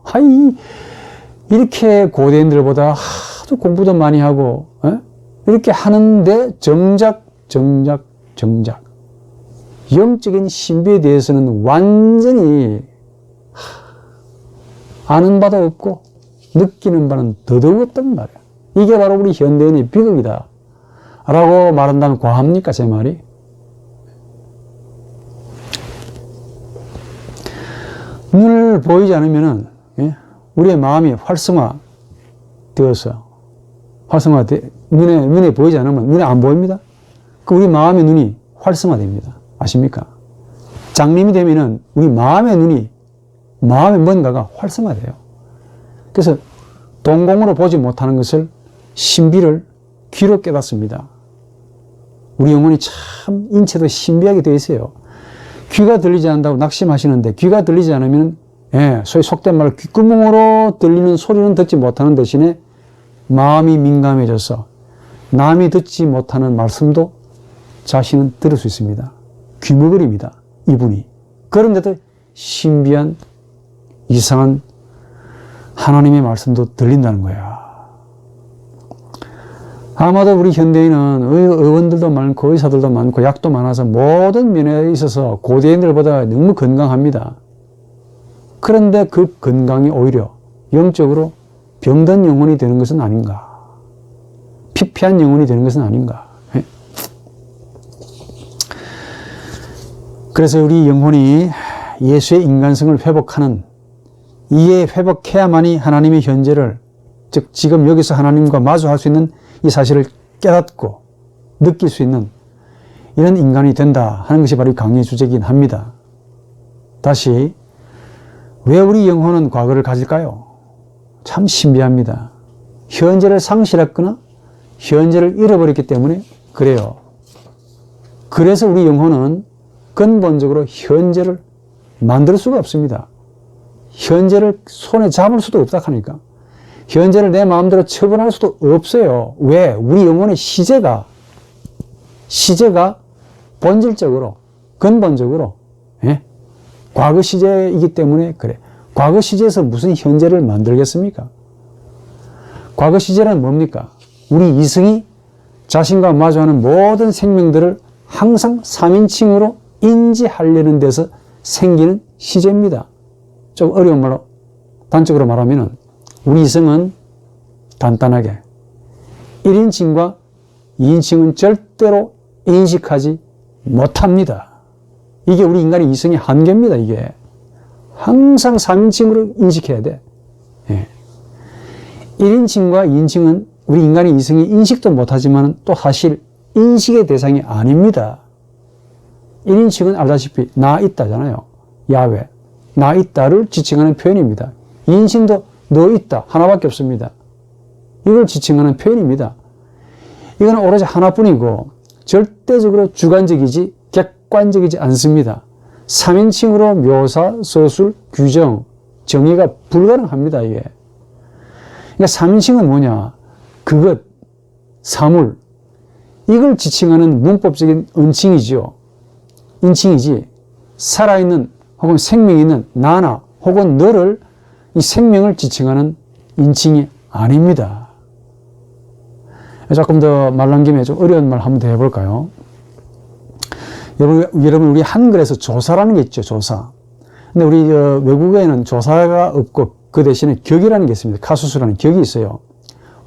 Speaker 1: 이렇게 고대인들보다 아주 공부도 많이 하고 이렇게 하는데 정작 영적인 신비에 대해서는 완전히 아는 바도 없고 느끼는 바는 더더욱 없단 말이야. 이게 바로 우리 현대인의 비극이다 라고 말한다면 과합니까, 제 말이? 눈을 보이지 않으면은 우리의 마음이 활성화되어서 눈에 보이지 않으면 눈에 안 보입니다. 그 우리 마음의 눈이 활성화됩니다. 아십니까? 장님이 되면은 우리 마음의 눈이 마음의 뭔가가 활성화돼요. 그래서 동공으로 보지 못하는 것을 신비를 귀로 깨닫습니다. 우리 영혼이 참 인체도 신비하게 되어 있어요. 귀가 들리지 않는다고 낙심하시는데 귀가 들리지 않으면 소위 속된 말로 귓구멍으로 들리는 소리는 듣지 못하는 대신에 마음이 민감해져서 남이 듣지 못하는 말씀도 자신은 들을 수 있습니다. 귀머거립니다. 이분이. 그런데도 신비한 이상한 하나님의 말씀도 들린다는 거야. 아마도 우리 현대인은 의원들도 많고 의사들도 많고 약도 많아서 모든 면에 있어서 고대인들보다 너무 건강합니다. 그런데 그 건강이 오히려 영적으로 병든 영혼이 되는 것은 아닌가. 피폐한 영혼이 되는 것은 아닌가. 그래서 우리 영혼이 예수의 인간성을 회복하는, 이에 회복해야만이 하나님의 현재를, 즉 지금 여기서 하나님과 마주할 수 있는 이 사실을 깨닫고 느낄 수 있는 이런 인간이 된다 하는 것이 바로 강의의 주제이긴 합니다. 다시, 왜 우리 영혼은 과거를 가질까요? 참 신비합니다. 현재를 상실했거나 현재를 잃어버렸기 때문에 그래요. 그래서 우리 영혼은 근본적으로 현재를 만들 수가 없습니다. 현재를 손에 잡을 수도 없다 하니까. 현재를 내 마음대로 처분할 수도 없어요. 왜? 우리 영혼의 시제가 본질적으로, 근본적으로 과거 시제이기 때문에 그래. 과거 시제에서 무슨 현재를 만들겠습니까? 과거 시제는 뭡니까? 우리 이성이 자신과 마주하는 모든 생명들을 항상 3인칭으로 인지하려는 데서 생기는 시제입니다. 좀 어려운 말로, 단적으로 말하면 우리 이성은 단단하게 1인칭과 2인칭은 절대로 인식하지 못합니다. 이게 우리 인간의 이성의 한계입니다. 이게 항상 3인칭으로 인식해야 돼. 1인칭과 2인칭은 우리 인간의 이성이 인식도 못하지만 또 사실 인식의 대상이 아닙니다. 1인칭은 알다시피 나 있다잖아요. 야훼, 나 있다를 지칭하는 표현입니다. 2인칭도 너 있다 하나밖에 없습니다. 이걸 지칭하는 표현입니다. 이건 오로지 하나뿐이고 절대적으로 주관적이지 객관적이지 않습니다. 3인칭으로 묘사, 서술, 규정, 정의가 불가능합니다, 이게. 그러니까 3인칭은 뭐냐? 그것, 사물, 이걸 지칭하는 문법적인 은칭이죠. 인칭이지, 살아있는 혹은 생명이 있는 나나 혹은 너를 이 생명을 지칭하는 인칭이 아닙니다. 조금 더 말 나온 김에 좀 어려운 말 한번 더 해볼까요? 여러분, 우리 한글에서 조사라는 게 있죠, 조사. 근데 우리 외국에는 조사가 없고 그 대신에 격이라는 게 있습니다. 카수수라는 격이 있어요.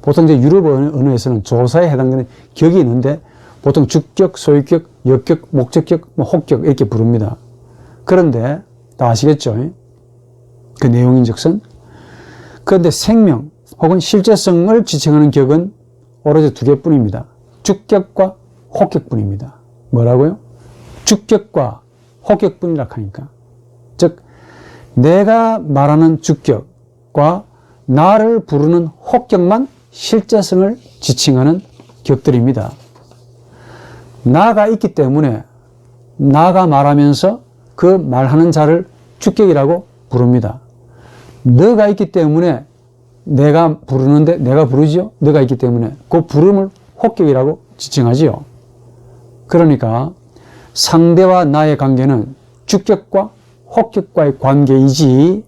Speaker 1: 보통 이제 유럽 언어에서는 조사에 해당되는 격이 있는데 보통 주격, 소유격, 역격, 목적격, 혹격 이렇게 부릅니다. 그런데 다 아시겠죠? 그 내용인즉슨. 그런데 생명 혹은 실제성을 지칭하는 격은 오로지 두 개뿐입니다. 주격과 혹격뿐입니다. 뭐라고요? 주격과 혹격뿐이라 하니까. 즉 내가 말하는 주격과 나를 부르는 혹격만 실제성을 지칭하는 격들입니다. 나가 있기 때문에 나가 말하면서 그 말하는 자를 주격이라고 부릅니다. 너가 있기 때문에 내가 부르는데 내가 부르지요. 너가 있기 때문에 그 부름을 혹격이라고 지칭하지요. 그러니까 상대와 나의 관계는 주격과 혹격과의 관계이지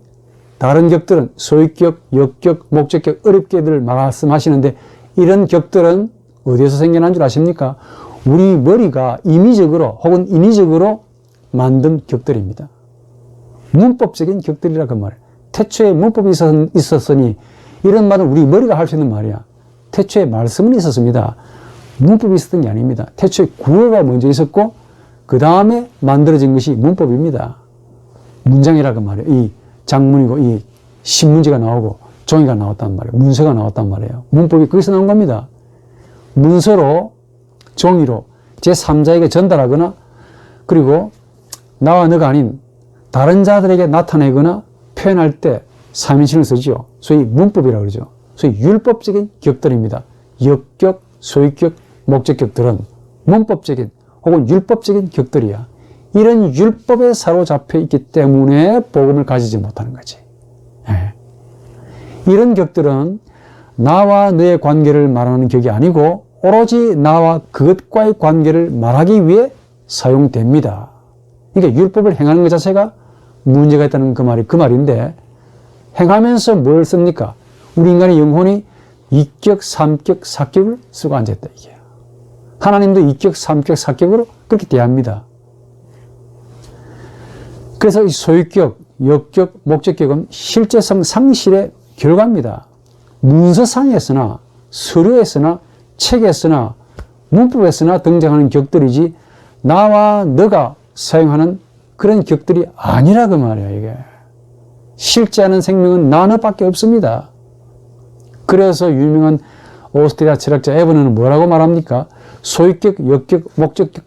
Speaker 1: 다른 격들은 소유격, 역격, 목적격 어렵게들 말씀하시는데 이런 격들은 어디에서 생겨난 줄 아십니까? 우리 머리가 임의적으로 혹은 인위적으로 만든 격들입니다. 문법적인 격들이라 그 말이에요. 태초에 문법이 있었으니 이런 말은 우리 머리가 할 수 있는 말이야. 태초에 말씀은 있었습니다. 문법이 있었던 게 아닙니다. 태초에 구어가 먼저 있었고 그 다음에 만들어진 것이 문법입니다. 문장이라 그 말이에요. 이 장문이고 이 신문지가 나오고 종이가 나왔단 말이에요. 문서가 나왔단 말이에요. 문법이 거기서 나온 겁니다. 문서로 종이로 제3자에게 전달하거나 그리고 나와 너가 아닌 다른 자들에게 나타내거나 표현할 때 3인칭을 쓰죠. 소위 문법이라고 그러죠. 소위 율법적인 격들입니다. 역격, 소유격, 목적격들은 문법적인 혹은 율법적인 격들이야. 이런 율법에 사로잡혀 있기 때문에 복음을 가지지 못하는 거지. 네. 이런 격들은 나와 너의 관계를 말하는 격이 아니고 오로지 나와 그것과의 관계를 말하기 위해 사용됩니다. 그러니까 율법을 행하는 것 자체가 문제가 있다는 그 말인데 행하면서 뭘 씁니까? 우리 인간의 영혼이 이격, 삼격, 사격을 쓰고 앉아있다 이게요. 하나님도 이격, 삼격, 사격으로 그렇게 대합니다. 그래서 이 소유격, 역격, 목적격은 실제성 상실의 결과입니다. 문서상에서나 서류에서나 책에서나 문법에서나 등장하는 격들이지 나와 너가 사용하는 그런 격들이 아니라 그 말이야 이게. 실제하는 생명은 나 너밖에 없습니다. 그래서 유명한 오스트리아 철학자 에버너는 뭐라고 말합니까? 소유격, 역격, 목적격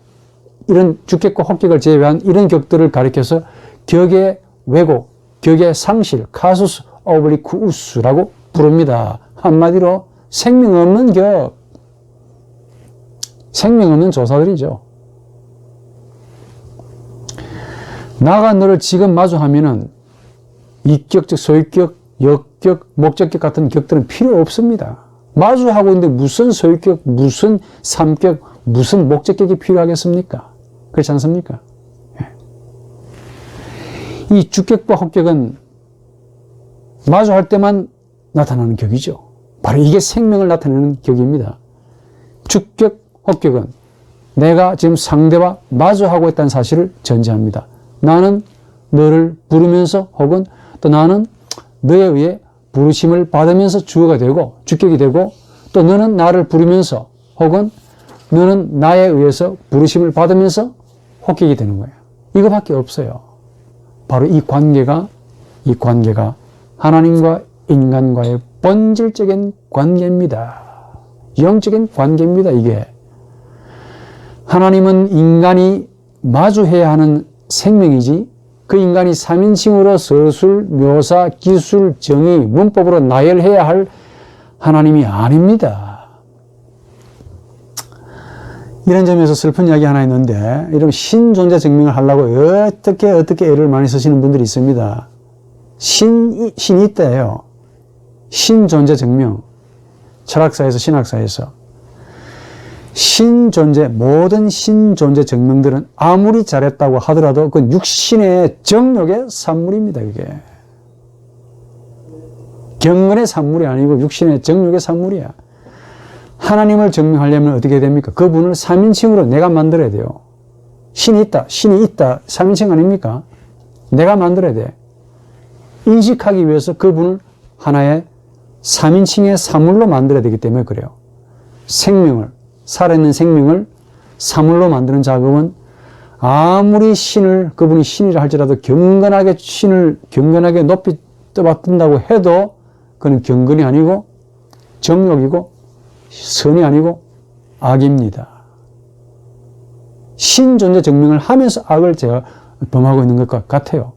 Speaker 1: 이런 주격과 혹격을 제외한 이런 격들을 가리켜서 격의 왜곡, 격의 상실, 카수스 오블리쿠우스라고 부릅니다. 한마디로 생명 없는 격, 생명 없는 조사들이죠. 나가 너를 지금 마주하면은 이격적, 소유격, 역격, 목적격 같은 격들은 필요 없습니다. 마주하고 있는데 무슨 소유격, 무슨 삼격, 무슨 목적격이 필요하겠습니까? 그렇지 않습니까? 이 주격과 혹격은 마주할 때만 나타나는 격이죠. 바로 이게 생명을 나타내는 격입니다. 주격, 혹격은 내가 지금 상대와 마주하고 있다는 사실을 전제합니다. 나는 너를 부르면서 혹은 또 나는 너에 의해 부르심을 받으면서 주어가 되고 주격이 되고 또 너는 나를 부르면서 혹은 너는 나에 의해서 부르심을 받으면서 혹격이 되는 거예요. 이거밖에 없어요. 바로 이 관계가 하나님과 인간과의 본질적인 관계입니다. 영적인 관계입니다. 이게 하나님은 인간이 마주해야 하는 생명이지 그 인간이 3인칭으로 서술, 묘사, 기술, 정의, 문법으로 나열해야 할 하나님이 아닙니다. 이런 점에서 슬픈 이야기 하나 있는데, 이런 신존재 증명을 하려고 어떻게 애를 많이 쓰시는 분들이 있습니다. 신이 있다예요. 신존재 증명. 철학사에서, 신학사에서. 신존재, 모든 신존재 증명들은 아무리 잘했다고 하더라도 그 육신의 정욕의 산물입니다, 그게. 경건의 산물이 아니고 육신의 정욕의 산물이야. 하나님을 증명하려면 어떻게 됩니까? 그분을 3인칭으로 내가 만들어야 돼요. 신이 있다, 3인칭 아닙니까? 내가 만들어야 돼. 인식하기 위해서 그분을 하나의 3인칭의 사물로 만들어야 되기 때문에 그래요. 생명을, 살아있는 생명을 사물로 만드는 작업은 아무리 그분이 신이라 할지라도 경건하게 높이 떠받든다고 해도 그건 경건이 아니고 정욕이고 선이 아니고 악입니다. 신존재 증명을 하면서 악을 제가 범하고 있는 것 같아요.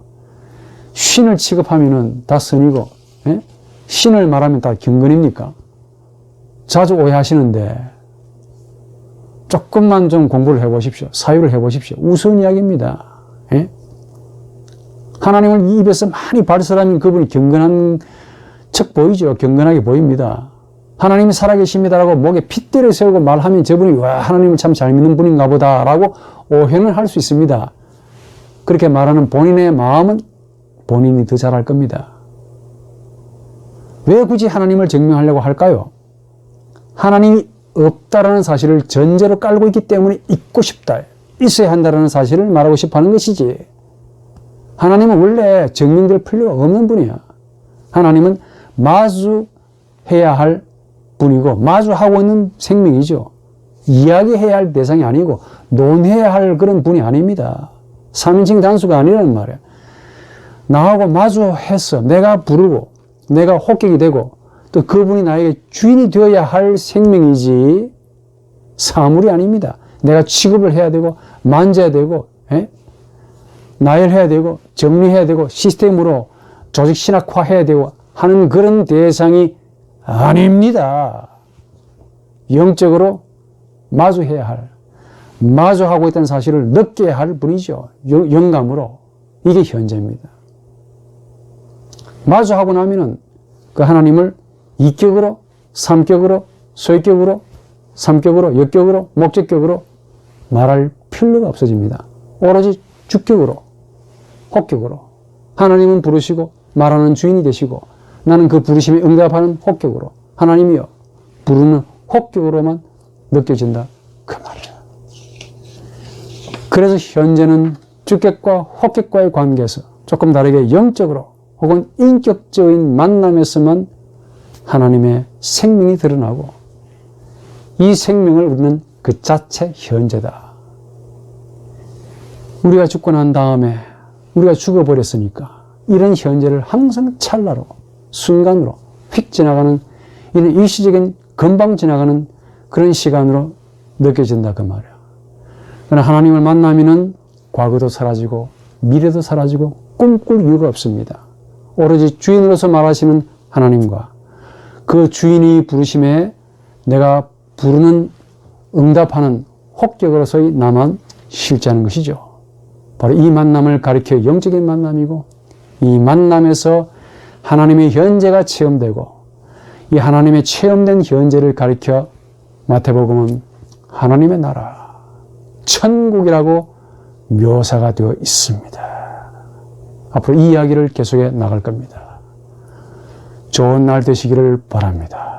Speaker 1: 신을 취급하면은 다 선이고, 예? 신을 말하면 다 경건입니까? 자주 오해하시는데, 조금만 좀 공부를 해보십시오. 사유를 해보십시오. 우스운 이야기입니다. 예? 하나님을 입에서 많이 발설하면 그분이 경건한 척 보이죠. 경건하게 보입니다. 하나님이 살아계십니다라고 목에 핏대를 세우고 말하면 저분이 와, 하나님을 참 잘 믿는 분인가 보다라고 오해는 할 수 있습니다. 그렇게 말하는 본인의 마음은 본인이 더 잘할 겁니다. 왜 굳이 하나님을 증명하려고 할까요? 하나님이 없다라는 사실을 전제로 깔고 있기 때문에 있고 싶다, 있어야 한다라는 사실을 말하고 싶어 하는 것이지. 하나님은 원래 증명될 필요가 없는 분이야. 하나님은 마주해야 할 분이고 마주하고 있는 생명이죠. 이야기해야 할 대상이 아니고 논해야 할 그런 분이 아닙니다. 3인칭 단수가 아니라는 말이야. 나하고 마주해서 내가 부르고 내가 호객이 되고 또 그분이 나에게 주인이 되어야 할 생명이지 사물이 아닙니다. 내가 취급을 해야 되고 만져야 되고 나열해야 되고 정리해야 되고 시스템으로 조직 신학화해야 되고 하는 그런 대상이 아닙니다. 영적으로 마주하고 있다는 사실을 느껴야 할 분이죠. 영감으로. 이게 현재입니다. 마주하고 나면은 그 하나님을 이격으로, 삼격으로, 소격으로, 삼격으로, 역격으로, 목적격으로 말할 필요가 없어집니다. 오로지 주격으로, 호격으로. 하나님은 부르시고 말하는 주인이 되시고 나는 그 부르심에 응답하는 호격으로, 하나님이여 부르는 호격으로만 느껴진다, 그 말이에요. 그래서 현재는 주격과 호격과의 관계에서 조금 다르게 영적으로 혹은 인격적인 만남에서만 하나님의 생명이 드러나고 이 생명을 우리는 그 자체 현재다. 우리가 죽고 난 다음에 우리가 죽어버렸으니까 이런 현재를 항상 찰나로, 순간으로 휙 지나가는, 이는 일시적인 금방 지나가는 그런 시간으로 느껴진다, 그 말이야. 그러나 하나님을 만나면은 과거도 사라지고 미래도 사라지고 꿈꿀 이유가 없습니다. 오로지 주인으로서 말하시는 하나님과 그 주인이 부르심에 내가 부르는, 응답하는 호격으로서의 나만 실제하는 것이죠. 바로 이 만남을 가리켜 영적인 만남이고 이 만남에서 하나님의 현재가 체험되고 이 하나님의 체험된 현재를 가리켜 마태복음은 하나님의 나라, 천국이라고 묘사가 되어 있습니다. 앞으로 이 이야기를 계속해 나갈 겁니다. 좋은 날 되시기를 바랍니다.